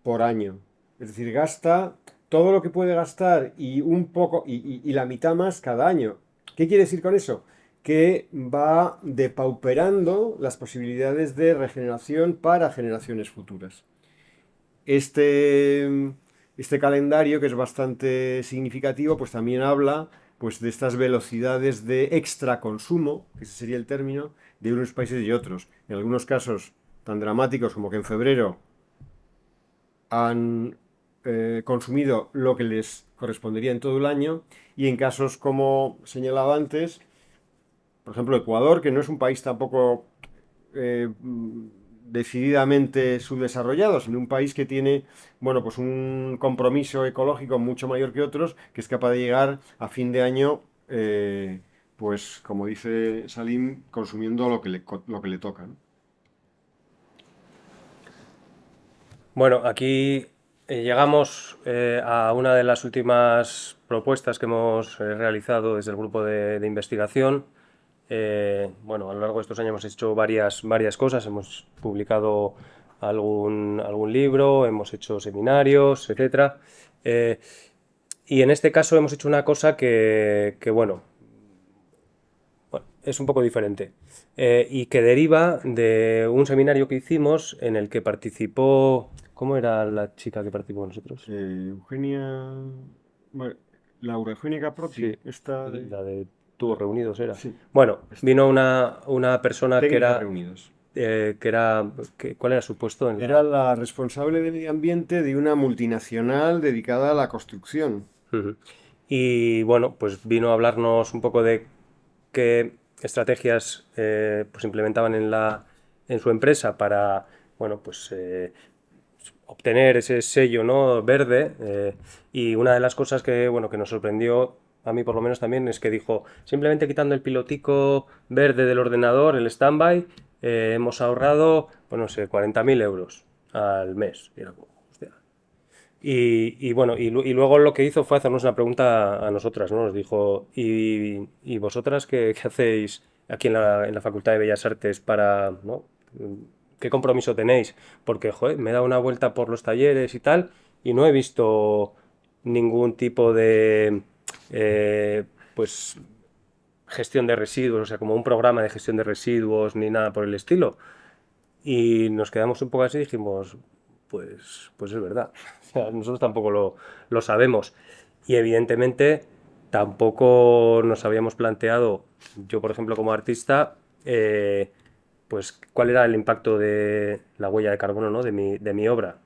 por año. Es decir, gasta todo lo que puede gastar y un poco, y la mitad más cada año. ¿Qué quiere decir con eso? Que va depauperando las posibilidades de regeneración para generaciones futuras. Este calendario, que es bastante significativo, pues también habla, pues, de estas velocidades de extraconsumo, que ese sería el término, de unos países y otros. En algunos casos tan dramáticos como que en febrero han consumido lo que les correspondería en todo el año, y en casos como señalaba antes, por ejemplo, Ecuador, que no es un país tampoco decididamente subdesarrollado, sino un país que tiene, bueno, pues un compromiso ecológico mucho mayor que otros, que es capaz de llegar a fin de año, pues como dice Salim, consumiendo lo que le toca, ¿no? Bueno, aquí llegamos a una de las últimas propuestas que hemos realizado desde el grupo de investigación. Bueno, a lo largo de estos años hemos hecho varias cosas. Hemos publicado algún libro, hemos hecho seminarios, etcétera. Y en este caso hemos hecho una cosa bueno, es un poco diferente, y que deriva de un seminario que hicimos en el que participó. ¿Cómo era la chica que participó con nosotros? Eugenia, bueno, Laura Eugenia Caprotti, Sí, esta de... la de Tubos Reunidos era. Sí, Bueno, esta. vino una persona Técnicas reunidas. ¿cuál era su puesto en Era la? la responsable de medio ambiente de una multinacional dedicada a la construcción. Ujú. Y bueno, pues vino a hablarnos un poco de qué estrategias pues implementaban en su empresa para, bueno, pues obtener ese sello, ¿no?, verde. Y una de las cosas que, bueno, que nos sorprendió a mí por lo menos también, es que dijo, simplemente quitando el pilotico verde del ordenador, el standby, hemos ahorrado, pues no sé, 40.000 euros al mes. Y era como, hostia. Y bueno, y luego lo que hizo fue hacernos una pregunta a nosotras, ¿no? Nos dijo, ¿y vosotras qué hacéis aquí en la Facultad de Bellas Artes para, ¿no? ¿Qué compromiso tenéis? Porque, joder, me he dado una vuelta por los talleres y tal, y no he visto ningún tipo de, eh, pues, gestión de residuos, o sea, como un programa de gestión de residuos ni nada por el estilo. Y nos quedamos un poco así y dijimos, pues es verdad. O sea, nosotros tampoco lo sabemos. Y evidentemente tampoco nos habíamos planteado, yo por ejemplo como artista, pues cuál era el impacto de la huella de carbono, ¿no? de mi obra.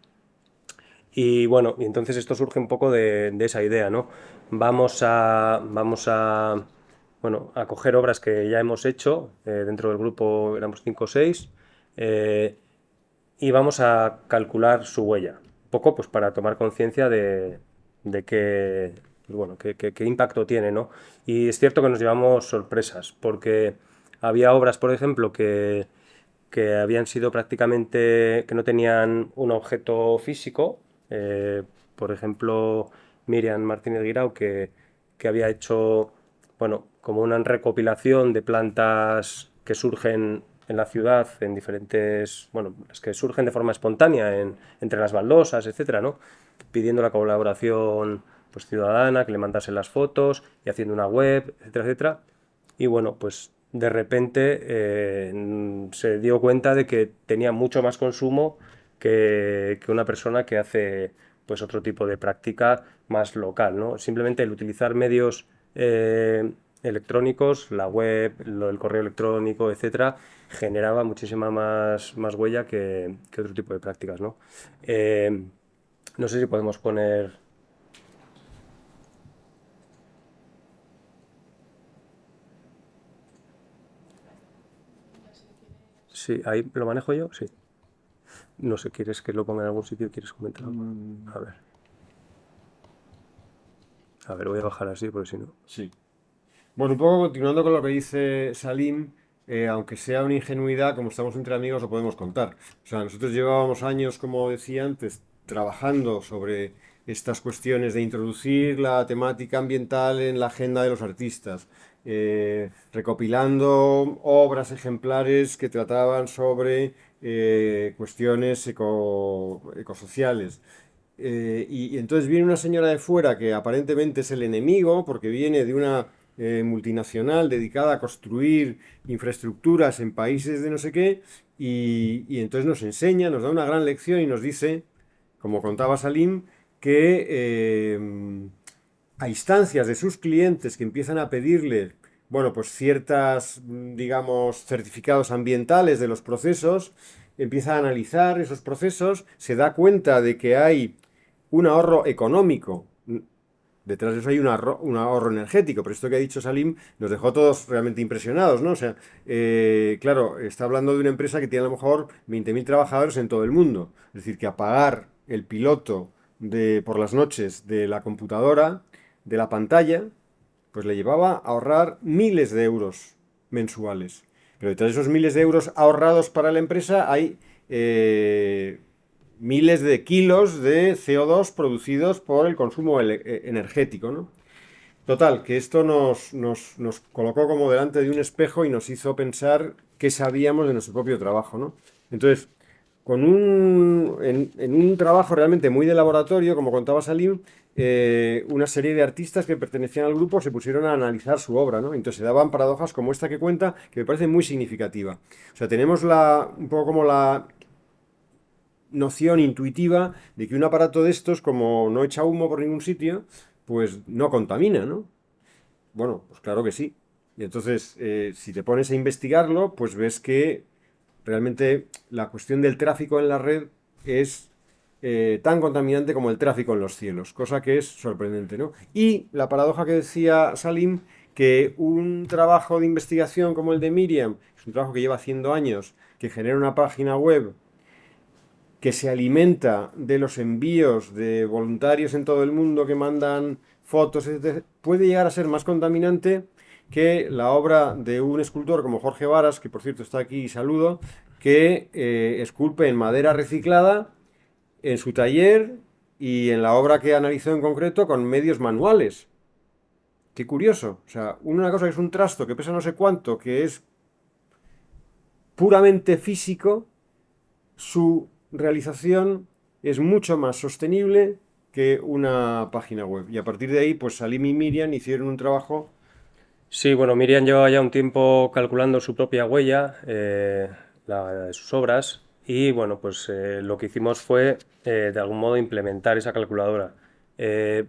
Y bueno, y entonces esto surge un poco de esa idea, ¿no? Vamos a, bueno, a coger obras que ya hemos hecho, dentro del grupo éramos 5 o 6, y vamos a calcular su huella, un poco pues para tomar conciencia de qué, pues, bueno, qué impacto tiene, ¿no? Y es cierto que nos llevamos sorpresas, porque había obras, por ejemplo, que habían sido prácticamente, que no tenían un objeto físico. Por ejemplo, Miriam Martínez Guirao, que había hecho, bueno, como una recopilación de plantas que surgen en la ciudad, en diferentes, bueno, las que surgen de forma espontánea entre las baldosas, etcétera, ¿no? Pidiendo la colaboración pues ciudadana, que le mandasen las fotos y haciendo una web, etcétera, etcétera. Y bueno, pues de repente se dio cuenta de que tenía mucho más consumo que una persona que hace pues otro tipo de práctica más local, ¿no? Simplemente el utilizar medios electrónicos, la web, el correo electrónico, etcétera, generaba muchísima más huella que otro tipo de prácticas, ¿no? Eh, no sé si podemos poner... Sí, ahí lo manejo yo, sí. No sé, ¿quieres que lo ponga en algún sitio? ¿Quieres comentar algo? A ver. A ver, voy a bajar así porque si no. Sí. Bueno, un poco continuando con lo que dice Salim, aunque sea una ingenuidad, como estamos entre amigos, lo podemos contar. O sea, nosotros llevábamos años, como decía antes, trabajando sobre estas cuestiones de introducir la temática ambiental en la agenda de los artistas, recopilando obras ejemplares que trataban sobre cuestiones ecosociales. Y entonces viene una señora de fuera que aparentemente es el enemigo, porque viene de una multinacional dedicada a construir infraestructuras en países de no sé qué, y entonces nos enseña, nos da una gran lección y nos dice, como contaba Salim, que a instancias de sus clientes que empiezan a pedirle, bueno, pues ciertas, digamos, certificados ambientales de los procesos, empieza a analizar esos procesos, se da cuenta de que hay un ahorro económico. Detrás de eso hay un ahorro energético, pero esto que ha dicho Salim nos dejó todos realmente impresionados, ¿no? O sea, claro, está hablando de una empresa que tiene a lo mejor 20.000 trabajadores en todo el mundo. Es decir, que apagar el piloto por las noches de la computadora, de la pantalla, pues le llevaba a ahorrar miles de euros mensuales. Pero detrás de esos miles de euros ahorrados para la empresa hay miles de kilos de CO2 producidos por el consumo energético, ¿no? Total, que esto nos colocó como delante de un espejo y nos hizo pensar qué sabíamos de nuestro propio trabajo, ¿no? Entonces, en un trabajo realmente muy de laboratorio, como contaba Salim, una serie de artistas que pertenecían al grupo se pusieron a analizar su obra, ¿no? Entonces se daban paradojas como esta que cuenta, que me parece muy significativa. O sea, tenemos un poco como la noción intuitiva de que un aparato de estos, como no echa humo por ningún sitio, pues no contamina, ¿no? Bueno, pues claro que sí. Y entonces, si te pones a investigarlo, pues ves que realmente la cuestión del tráfico en la red es tan contaminante como el tráfico en los cielos, cosa que es sorprendente, ¿no? Y la paradoja que decía Salim, que un trabajo de investigación como el de Miriam, es un trabajo que lleva haciendo años, que genera una página web que se alimenta de los envíos de voluntarios en todo el mundo que mandan fotos, etc., puede llegar a ser más contaminante que la obra de un escultor como Jorge Varas, que por cierto está aquí y saludo, que esculpe en madera reciclada en su taller y en la obra que analizó en concreto con medios manuales. Qué curioso. O sea, una cosa que es un trasto que pesa no sé cuánto, que es puramente físico, su realización es mucho más sostenible que una página web. Y a partir de ahí, pues Salim y Miriam hicieron un trabajo. Sí, bueno, Miriam lleva ya un tiempo calculando su propia huella, la de sus obras, y bueno, pues lo que hicimos fue de algún modo implementar esa calculadora. Eh,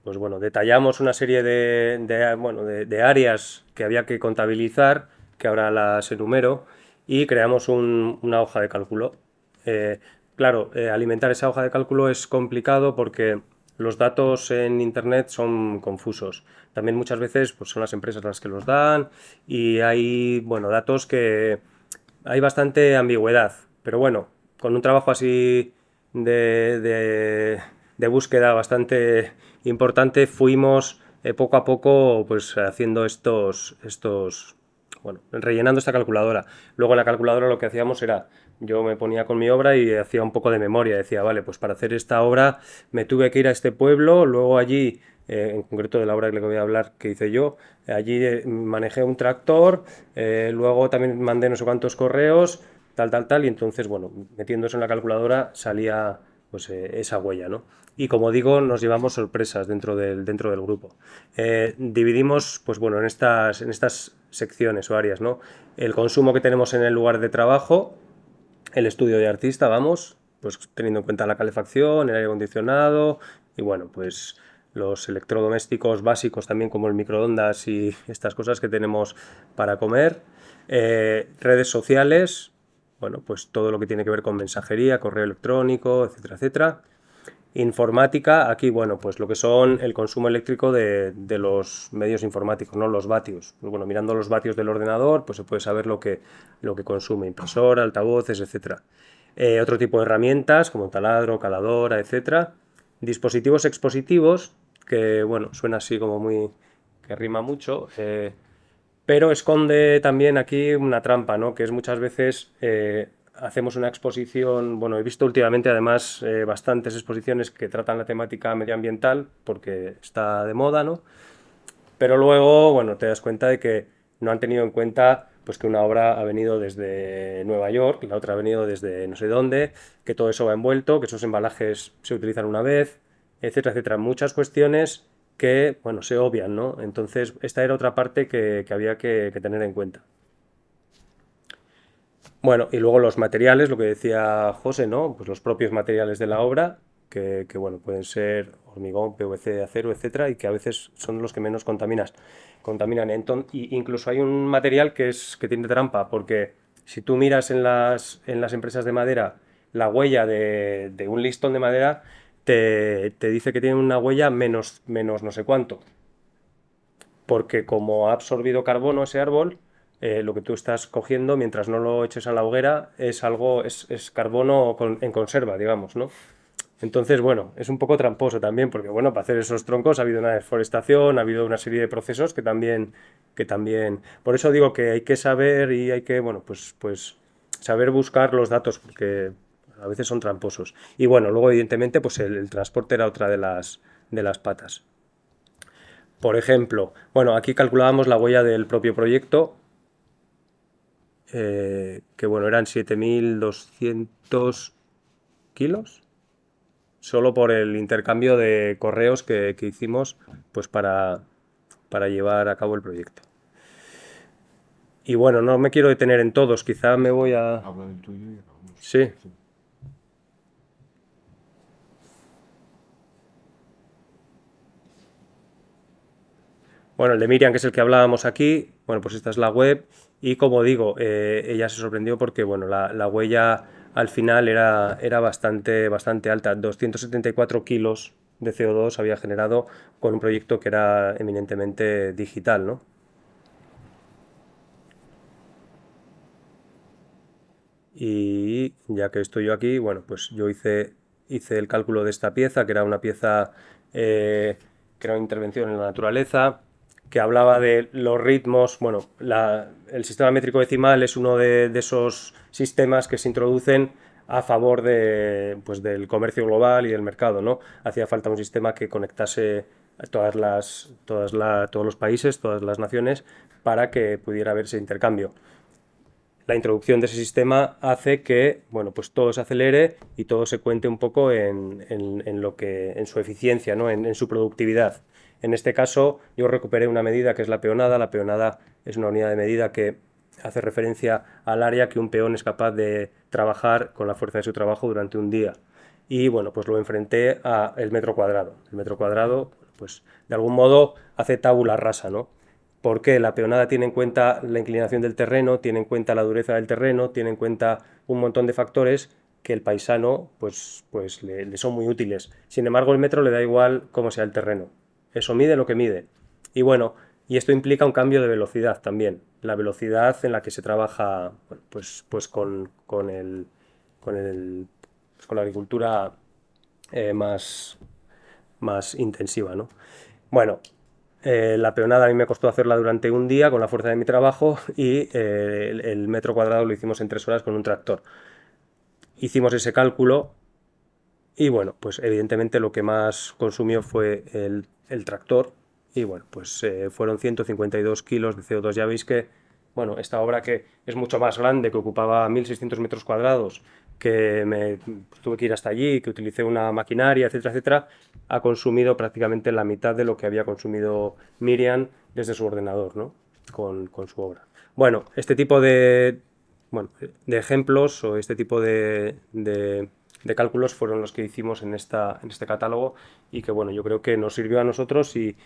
pues bueno, detallamos una serie bueno, de áreas que había que contabilizar, que ahora las enumero, y creamos una hoja de cálculo. Eh, claro, alimentar esa hoja de cálculo es complicado porque los datos en Internet son confusos. También muchas veces pues, son las empresas las que los dan y hay, bueno, datos que hay bastante ambigüedad. Pero bueno, con un trabajo así de búsqueda bastante importante fuimos poco a poco pues haciendo bueno, rellenando esta calculadora. Luego en la calculadora lo que hacíamos era, yo me ponía con mi obra y hacía un poco de memoria. Decía, vale, pues para hacer esta obra me tuve que ir a este pueblo, luego allí, en concreto de la obra que le voy a hablar que hice yo, allí manejé un tractor, luego también mandé no sé cuántos correos, tal, y entonces, bueno, metiéndose en la calculadora salía pues esa huella, ¿no? Y como digo, nos llevamos sorpresas dentro del grupo. Dividimos, pues bueno, en estas secciones o áreas, ¿no? El consumo que tenemos en el lugar de trabajo, el estudio de artista, vamos, pues teniendo en cuenta la calefacción, el aire acondicionado y bueno, pues los electrodomésticos básicos también como el microondas y estas cosas que tenemos para comer. Redes sociales, bueno, pues todo lo que tiene que ver con mensajería, correo electrónico, etcétera, etcétera. Informática, aquí, bueno, pues lo que son el consumo eléctrico de los medios informáticos, ¿no? Los vatios. Bueno, mirando los vatios del ordenador, pues se puede saber lo que consume, impresora, altavoces, etcétera. Otro tipo de herramientas, como taladro, caladora, etcétera. Dispositivos expositivos, que, bueno, suena así como muy... que rima mucho, pero esconde también aquí una trampa, ¿no? Que es muchas veces hacemos una exposición, bueno, he visto últimamente además bastantes exposiciones que tratan la temática medioambiental porque está de moda, ¿no? Pero luego, bueno, te das cuenta de que no han tenido en cuenta pues que una obra ha venido desde Nueva York, la otra ha venido desde no sé dónde, que todo eso va envuelto, que esos embalajes se utilizan una vez, etcétera, etcétera. Muchas cuestiones que, bueno, se obvian, ¿no? Entonces, esta era otra parte que había que tener en cuenta. Bueno, y luego los materiales, lo que decía José, ¿no? Pues los propios materiales de la obra, bueno, pueden ser hormigón, PVC, acero, etcétera, y que a veces son los que menos contaminan. Y incluso hay un material que tiene trampa, porque si tú miras en las empresas de madera la huella de un listón de madera, te dice que tiene una huella menos no sé cuánto porque como ha absorbido carbono ese árbol, lo que tú estás cogiendo mientras no lo eches a la hoguera es algo, es carbono en conserva, digamos, ¿no? Entonces, bueno, es un poco tramposo también, porque bueno, para hacer esos troncos ha habido una deforestación, ha habido una serie de procesos por eso digo que hay que saber y hay que, bueno, pues saber buscar los datos, porque a veces son tramposos. Y bueno, luego evidentemente, pues el transporte era otra de las patas. Por ejemplo, bueno, aquí calculábamos la huella del propio proyecto, que bueno, eran 7.200 kilos, solo por el intercambio de correos que hicimos pues para llevar a cabo el proyecto. Y bueno, no me quiero detener en todos, quizá me voy a... Habla del tuyo y acabamos. Sí. Bueno, el de Miriam, que es el que hablábamos aquí, bueno, pues esta es la web y como digo, ella se sorprendió porque, bueno, la huella al final era bastante alta, 274 kilos de CO2 había generado con un proyecto que era eminentemente digital, ¿no? Y ya que estoy yo aquí, bueno, pues yo hice el cálculo de esta pieza, que era una pieza que era una intervención en la naturaleza, que hablaba de los ritmos. Bueno, el sistema métrico decimal es uno de esos sistemas que se introducen a favor pues, del comercio global y del mercado, ¿no? Hacía falta un sistema que conectase a todos los países, todas las naciones, para que pudiera haber ese intercambio. La introducción de ese sistema hace que, bueno, pues todo se acelere y todo se cuente un poco en su eficiencia, ¿no? En su productividad. En este caso, yo recuperé una medida que es la peonada. La peonada es una unidad de medida que hace referencia al área que un peón es capaz de trabajar con la fuerza de su trabajo durante un día. Y bueno, pues lo enfrenté al metro cuadrado. El metro cuadrado, pues de algún modo hace tabula rasa, ¿no? Porque la peonada tiene en cuenta la inclinación del terreno, tiene en cuenta la dureza del terreno, tiene en cuenta un montón de factores que el paisano pues le son muy útiles. Sin embargo, el metro le da igual cómo sea el terreno. Eso mide lo que mide. Y bueno, y esto implica un cambio de velocidad también. La velocidad en la que se trabaja, bueno, pues con el, con la agricultura más intensiva, ¿no? Bueno, la peonada a mí me costó hacerla durante un día con la fuerza de mi trabajo y el metro cuadrado lo hicimos en 3 horas con un tractor. Hicimos ese cálculo y bueno, pues evidentemente lo que más consumió fue el tractor y bueno, pues fueron 152 kilos de CO2. Ya veis que, bueno, esta obra, que es mucho más grande, que ocupaba 1.600 metros cuadrados, que tuve que ir hasta allí, que utilicé una maquinaria, etcétera, etcétera, ha consumido prácticamente la mitad de lo que había consumido Miriam desde su ordenador, ¿no? Con su obra. Bueno, este tipo de ejemplos o este tipo de cálculos fueron los que hicimos en este catálogo y que, bueno, yo creo que nos sirvió a nosotros y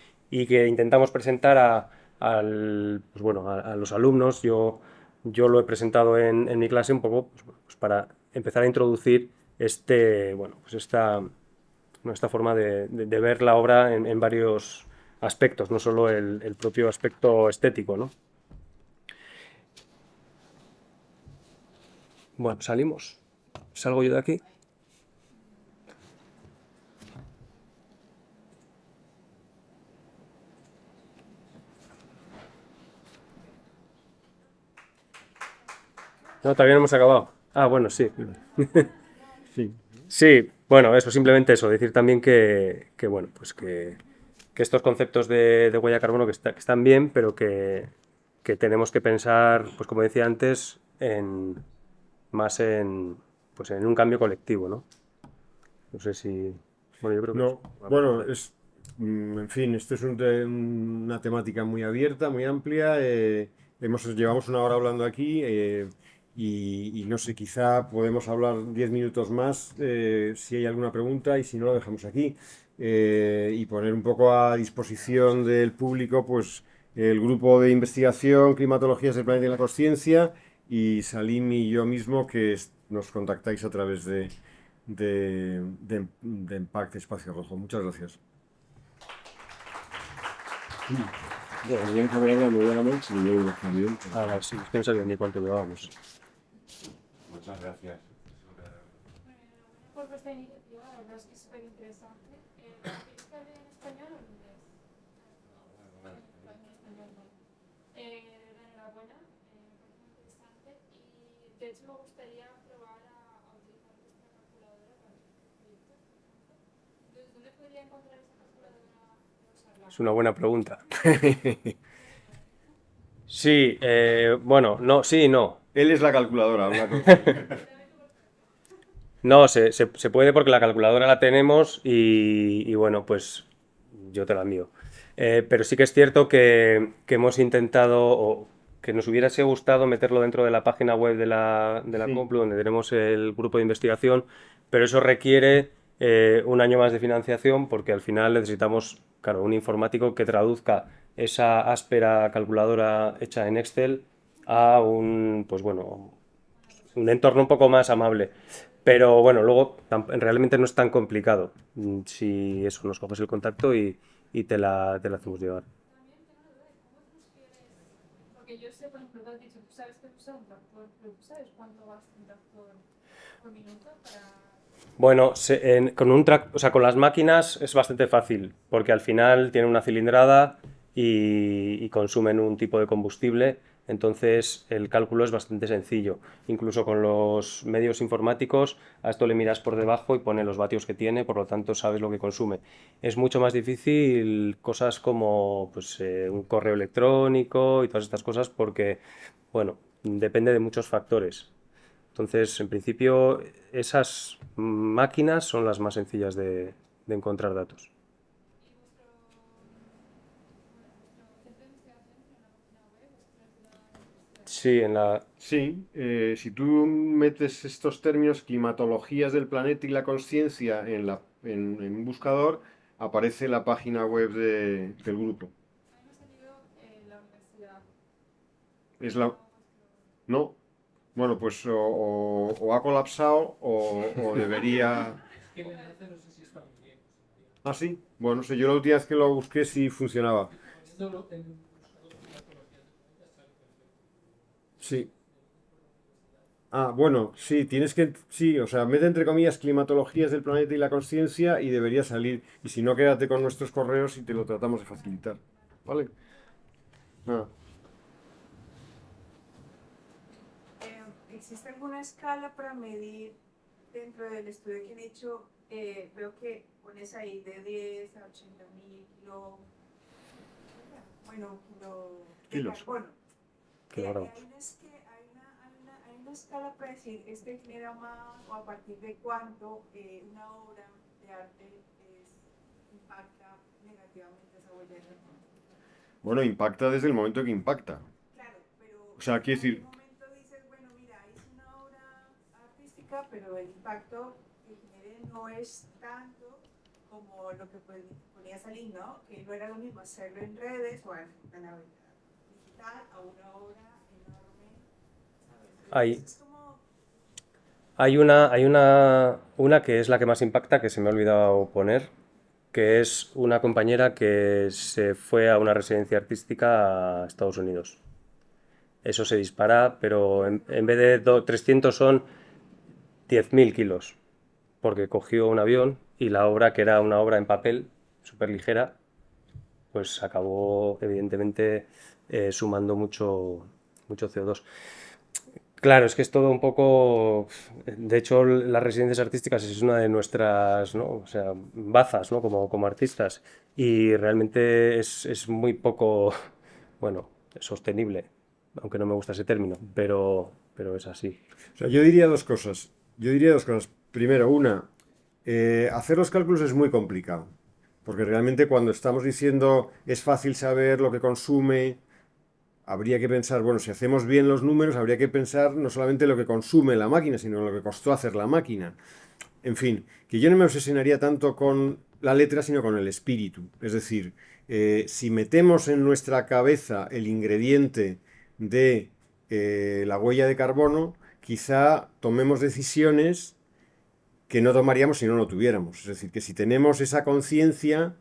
que intentamos presentar pues bueno, a los alumnos. Yo lo he presentado en mi clase un poco pues para empezar a introducir bueno, pues esta forma de ver la obra en varios aspectos, no solo el propio aspecto estético, ¿no? Bueno, salimos. ¿Salgo yo de aquí? No, todavía no hemos acabado. Ah, bueno, sí. Sí. Sí, bueno, eso, simplemente eso. Decir también que bueno, pues que estos conceptos de huella de carbono que están bien, pero que tenemos que pensar, pues como decía antes, más pues en un cambio colectivo, ¿no? No sé si... Bueno, yo creo que No, bueno, en fin, esto es una temática muy abierta, muy amplia. Llevamos una hora hablando aquí y no sé, quizá podemos hablar 10 minutos más si hay alguna pregunta y si no, lo dejamos aquí. Y poner un poco a disposición del público, pues, el grupo de investigación Climatologías del Planeta y la Consciencia y Salim y yo mismo, nos contactáis a través de Impact Espacio Rojo. Muchas gracias. Ah, sí, es que no sabía ni cuánto llevábamos. Muchas gracias. Por vuestra iniciativa, la verdad es que es súper interesante. ¿Está en español o en inglés? En español, no. Enhorabuena, me parece muy interesante y de hecho me gustaría probar a utilizar vuestra calculadora para este proyecto, por ejemplo. Entonces, ¿dónde podría encontrar esa calculadora para usarla? Es una buena pregunta. Sí, bueno, no, sí, no. Él es la calculadora. No, se puede porque la calculadora la tenemos y bueno, pues yo te la envío. Pero sí que es cierto que hemos intentado, o que nos hubiese gustado meterlo dentro de la página web de la Sí. Complu, donde tenemos el grupo de investigación, pero eso requiere un año más de financiación porque al final necesitamos, claro, un informático que traduzca esa áspera calculadora hecha en Excel a pues bueno, un entorno un poco más amable. Pero bueno, luego realmente no es tan complicado. Si eso, nos coges el contacto y te la hacemos llegar. También tengo la duda de cómo transfieres Porque yo sé, por ejemplo, te has dicho, tú sabes que usar un tractor, pero ¿tú sabes cuánto gasta un tractor por minuto para...? Bueno, o sea, con las máquinas es bastante fácil, porque al final tienen una cilindrada y consumen un tipo de combustible, entonces el cálculo es bastante sencillo. Incluso con los medios informáticos, a esto le miras por debajo y pone los vatios que tiene, por lo tanto sabes lo que consume. Es mucho más difícil cosas como pues, un correo electrónico y todas estas cosas, porque, bueno, depende de muchos factores. Entonces, en principio, esas máquinas son las más sencillas de encontrar datos. ¿Y vuestro centro de investigación tiene una página web? ¿Vosotros de la universidad? Sí, en la... Sí, si tú metes estos términos, climatologías del planeta y la conciencia en un buscador, aparece la página web del grupo. A mí me ha salido la universidad. Es No la... vuestro... No, bueno, pues o ha colapsado o debería... El enlace no sé si está muy bien. Ah, sí. Bueno, no sé, yo la última vez que lo busqué sí funcionaba. Poniéndolo en un buscador de climatología del planeta sale perfecto. Sí. Ah, bueno, sí, tienes que... Sí, o sea, mete entre comillas climatologías del planeta y la conciencia y debería salir. Y si no, quédate con nuestros correos y te lo tratamos de facilitar. ¿Vale? Ah. ¿Existe alguna escala para medir dentro del estudio que han hecho? Veo que pones ahí de 10 a 80.000 kilo, bueno, de Kilos. carbono. Kilogramos. Hay una escala para decir este genera más o a partir de cuánto una obra de arte impacta negativamente esa huella de carbono. Bueno, impacta desde el momento que impacta. Claro, pero O sea, quiero en decir, algún momento dices, bueno, mira, hice una obra artística, pero el impacto que genere no es tanto como lo que ponía salir, ¿no? Que no era lo mismo hacerlo en redes o en la venta digital a una obra enorme, ¿sabes? Hay, Entonces es como, hay una que es la que más impacta, que se me ha olvidado poner, que es una compañera que se fue a una residencia artística a Estados Unidos. Eso se dispara, pero en vez de 300 son 10.000 kilos, porque cogió un avión y la obra, que era una obra en papel, súper ligera, pues acabó evidentemente sumando mucho CO2. Claro, es que es todo un poco... De hecho, las residencias artísticas es una de nuestras, ¿no? O sea, bazas, ¿no? Como artistas. Y realmente es muy poco, bueno, sostenible, aunque no me gusta ese término, pero es así. o sea, yo diría dos cosas. Yo diría dos cosas. Primero, una, hacer los cálculos es muy complicado. Porque realmente cuando estamos diciendo es fácil saber lo que consume, habría que pensar, bueno, si hacemos bien los números, habría que pensar no solamente lo que consume la máquina, sino lo que costó hacer la máquina. En fin, que yo no me obsesionaría tanto con la letra, sino con el espíritu. Es decir, si metemos en nuestra cabeza el ingrediente de la huella de carbono, quizá tomemos decisiones que no tomaríamos si no lo tuviéramos. Es decir, que si tenemos esa conciencia,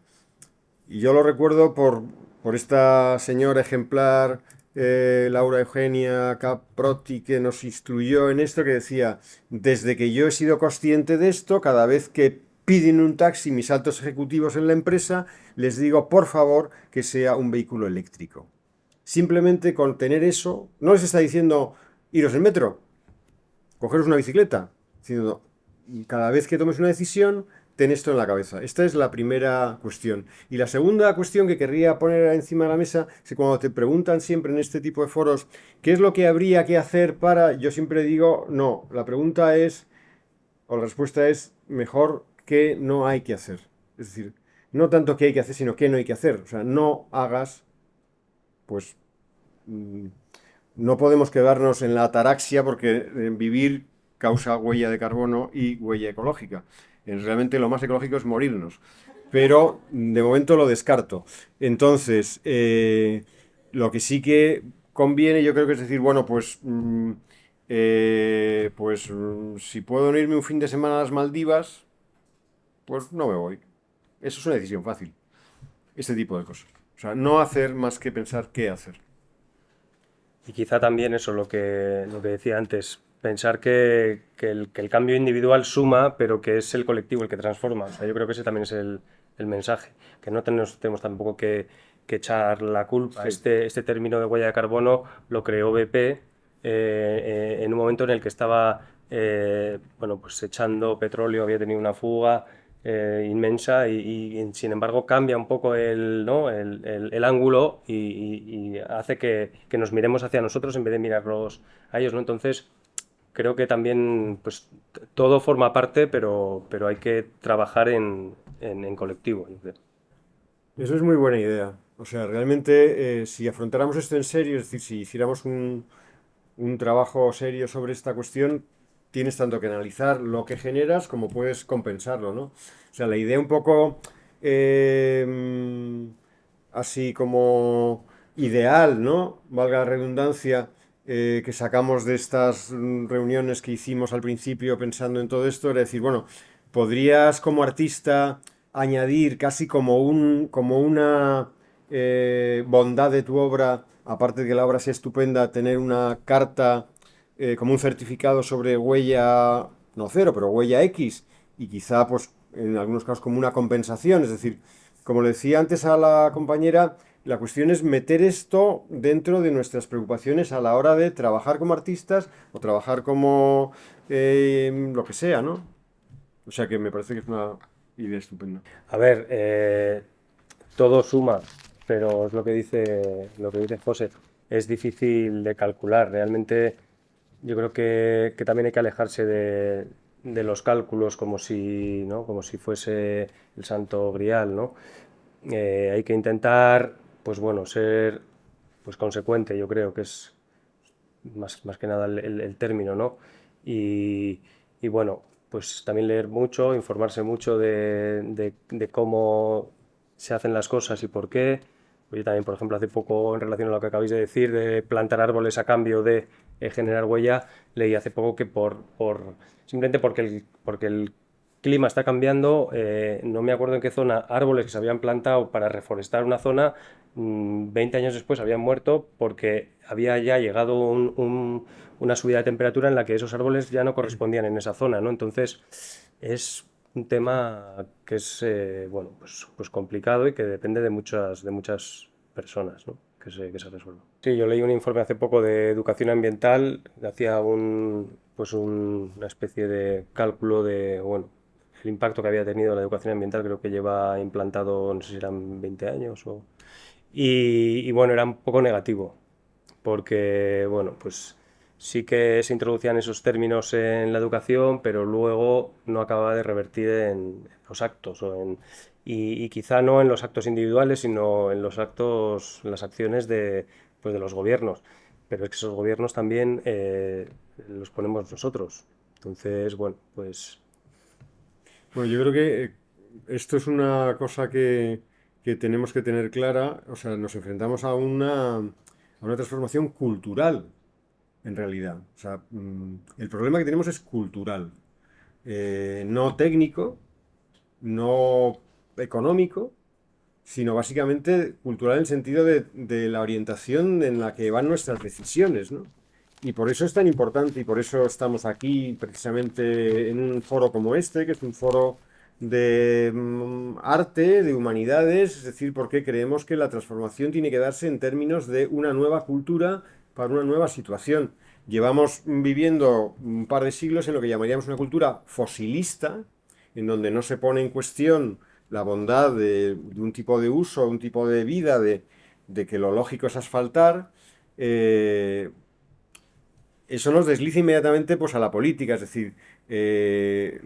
y yo lo recuerdo por esta señora ejemplar, Laura Eugenia Caprotti, que nos instruyó en esto, que decía, desde que yo he sido consciente de esto, cada vez que piden un taxi mis altos ejecutivos en la empresa, les digo, por favor, que sea un vehículo eléctrico. Simplemente con tener eso, no les está diciendo, iros en metro, cogeros una bicicleta, diciendo, cada vez que tomes una decisión, ten esto en la cabeza. Esta es la primera cuestión. Y la segunda cuestión que querría poner encima de la mesa es que cuando te preguntan siempre en este tipo de foros qué es lo que habría que hacer para, yo siempre digo, no, la pregunta es, o la respuesta es, mejor que no hay que hacer. Es decir, no tanto qué hay que hacer, sino qué no hay que hacer. O sea, no hagas, pues, no podemos quedarnos en la ataraxia porque vivir causa huella de carbono y huella ecológica. Realmente lo más ecológico es morirnos. Pero de momento lo descarto. Entonces, lo que sí que conviene, yo creo que es decir, bueno, si puedo irme un fin de semana a las Maldivas, pues no me voy. Eso es una decisión fácil. Este tipo de cosas. O sea, no hacer más que pensar qué hacer. Y quizá también eso, lo que decía antes, pensar que el cambio individual suma, pero que es el colectivo el que transforma. O sea, yo creo que ese también es el mensaje, que no tenemos tampoco que echar la culpa. Sí. Este término de huella de carbono lo creó BP en un momento en el que estaba bueno, pues echando petróleo, había tenido una fuga inmensa y, sin embargo cambia un poco ¿no? el ángulo y hace que nos miremos hacia nosotros en vez de mirarlos a ellos, ¿no? Entonces creo que también pues todo forma parte, pero hay que trabajar en colectivo, yo creo. Eso es muy buena idea. O sea, realmente, si afrontáramos esto en serio, es decir, si hiciéramos un trabajo serio sobre esta cuestión, tienes tanto que analizar lo que generas como puedes compensarlo, ¿no? O sea, la idea un poco así como ideal, ¿no? Valga la redundancia, que sacamos de estas reuniones que hicimos al principio pensando en todo esto, era decir, bueno, podrías como artista añadir casi como una bondad de tu obra, aparte de que la obra sea estupenda, tener una carta como un certificado sobre huella, no cero, pero huella X, y quizá pues en algunos casos como una compensación, es decir, como le decía antes a la compañera, la cuestión es meter esto dentro de nuestras preocupaciones a la hora de trabajar como artistas o trabajar como lo que sea, ¿no? O sea que me parece que es una idea estupenda. A ver, todo suma, pero es lo que dice José, es difícil de calcular. Realmente yo creo que también hay que alejarse de los cálculos como si, ¿no? Como si fuese el santo grial, ¿no? Hay que intentar, pues bueno, ser pues consecuente, yo creo que es más que nada el término, ¿no? Y, y bueno, pues también leer mucho, informarse mucho de cómo se hacen las cosas y por qué. Pues yo también, por ejemplo, hace poco, en relación a lo que acabáis de decir, de plantar árboles a cambio de generar huella, leí hace poco que simplemente porque el clima está cambiando, no me acuerdo en qué zona, árboles que se habían plantado para reforestar una zona, 20 años después habían muerto porque había ya llegado una subida de temperatura en la que esos árboles ya no correspondían en esa zona, ¿no? Entonces es un tema que es bueno, pues complicado y que depende de muchas personas, ¿no? Que se resuelva. Sí, yo leí un informe hace poco de educación ambiental, hacía una especie de cálculo de, bueno, el impacto que había tenido la educación ambiental, creo que lleva implantado, no sé si eran 20 años y bueno, era un poco negativo, porque bueno, pues sí que se introducían esos términos en la educación, pero luego no acababa de revertir en los actos y quizá no en los actos individuales, sino en los actos, en las acciones pues de los gobiernos. Pero es que esos gobiernos también los ponemos nosotros. Entonces, bueno, pues Bueno, yo creo que esto es una cosa que tenemos que tener clara. O sea, nos enfrentamos a una transformación cultural, en realidad. O sea, el problema que tenemos es cultural, no técnico, no económico, sino básicamente cultural en el sentido de la orientación en la que van nuestras decisiones, ¿no? Y por eso es tan importante y por eso estamos aquí precisamente en un foro como este, que es un foro de arte, de humanidades, es decir, porque creemos que la transformación tiene que darse en términos de una nueva cultura para una nueva situación. Llevamos viviendo un par de siglos en lo que llamaríamos una cultura fosilista, en donde no se pone en cuestión la bondad de un tipo de uso, un tipo de vida, de que lo lógico es asfaltar. eh, Eso nos desliza inmediatamente pues, a la política, es decir,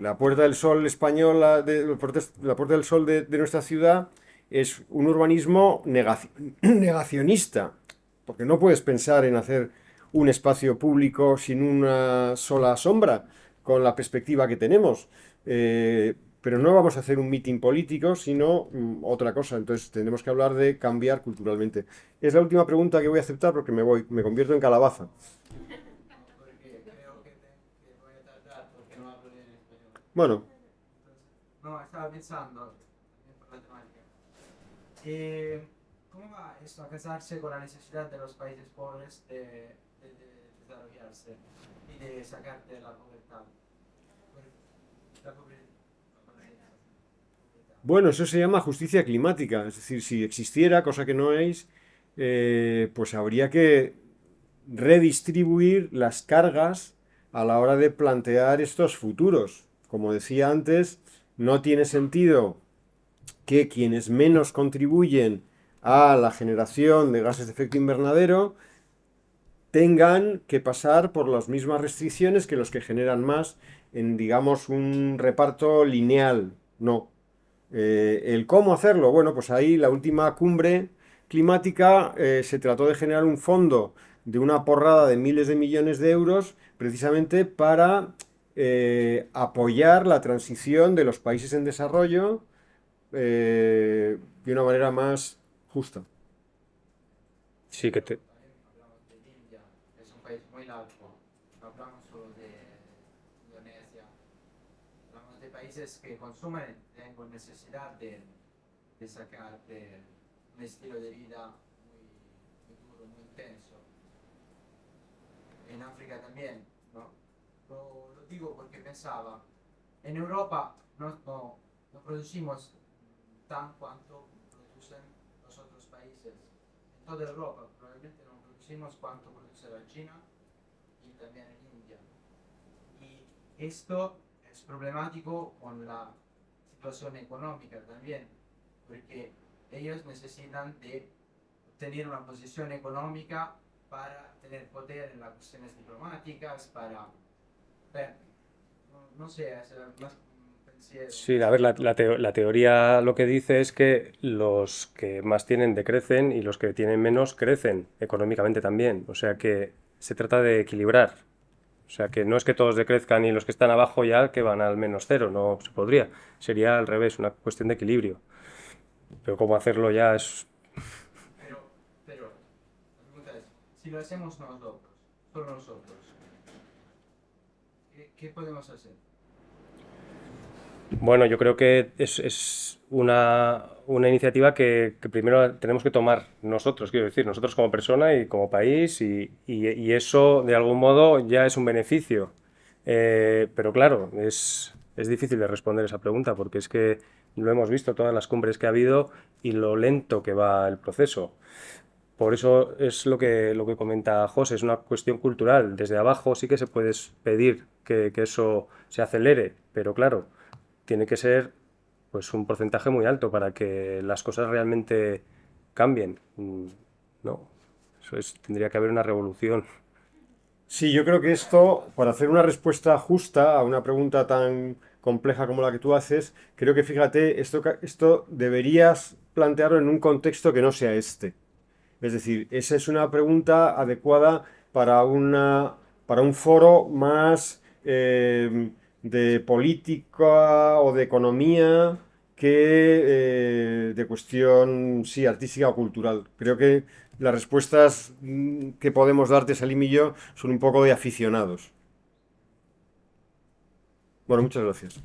la Puerta del Sol española, la Puerta del Sol de nuestra ciudad es un urbanismo negacionista, porque no puedes pensar en hacer un espacio público sin una sola sombra, con la perspectiva que tenemos. Pero no vamos a hacer un mitin político, sino otra cosa. Entonces tenemos que hablar de cambiar culturalmente. Es la última pregunta que voy a aceptar porque me convierto en calabaza. Porque creo que voy a tardar porque no hablo bien español. Bueno, No, estaba pensando también por la temática. Eh, ¿cómo va esto a casarse con la necesidad de los países pobres de desarrollarse y de sacar de la pobreza? La pobreza. Bueno, eso se llama justicia climática. Es decir, si existiera, cosa que no es, pues habría que redistribuir las cargas a la hora de plantear estos futuros. Como decía antes, no tiene sentido que quienes menos contribuyen a la generación de gases de efecto invernadero tengan que pasar por las mismas restricciones que los que generan más en, digamos, un reparto lineal. No. El cómo hacerlo, bueno, pues ahí la última cumbre climática se trató de generar un fondo de una porrada de miles de millones de euros precisamente para apoyar la transición de los países en desarrollo de una manera más justa. Sí, que te... También hablamos de India, que es un país muy largo. No hablamos solo de Indonesia. Hablamos de países que consumen y tienen necesidad de sacar de un estilo de vida muy duro, muy intenso. En África también, ¿no? Lo digo porque pensaba, en Europa no producimos tan cuanto producen los otros países. En toda Europa probablemente no producimos cuanto produce la China y también en India. Y esto es problemático con la situación económica también, porque ellos necesitan de obtener una posición económica para tener poder en las cuestiones diplomáticas, no sé, más pensé... Sí, a ver, la teoría lo que dice es que los que más tienen decrecen y los que tienen menos crecen económicamente también. O sea que se trata de equilibrar. O sea que no es que todos decrezcan y los que están abajo ya que van al menos cero, no se podría. Sería al revés, una cuestión de equilibrio. Pero cómo hacerlo ya es... Pero, la pregunta es, si lo hacemos nosotros, solo nosotros, ¿qué podemos hacer? Bueno, yo creo que es una iniciativa que primero tenemos que tomar nosotros, quiero decir, nosotros como persona y como país, y eso de algún modo ya es un beneficio. Pero claro, es difícil de responder esa pregunta porque es que lo hemos visto todas las cumbres que ha habido y lo lento que va el proceso. Por eso es lo que comenta José, es una cuestión cultural. Desde abajo sí que se puede pedir que eso se acelere, pero claro, tiene que ser pues un porcentaje muy alto para que las cosas realmente cambien. No, tendría que haber una revolución. Sí, yo creo que esto, para hacer una respuesta justa a una pregunta tan compleja como la que tú haces, creo que fíjate, esto deberías plantearlo en un contexto que no sea este. Es decir, esa es una pregunta adecuada para para un foro más de política o de economía que de cuestión, sí, artística o cultural. Creo que las respuestas que podemos darte, Salim y yo, son un poco de aficionados. Bueno, muchas gracias.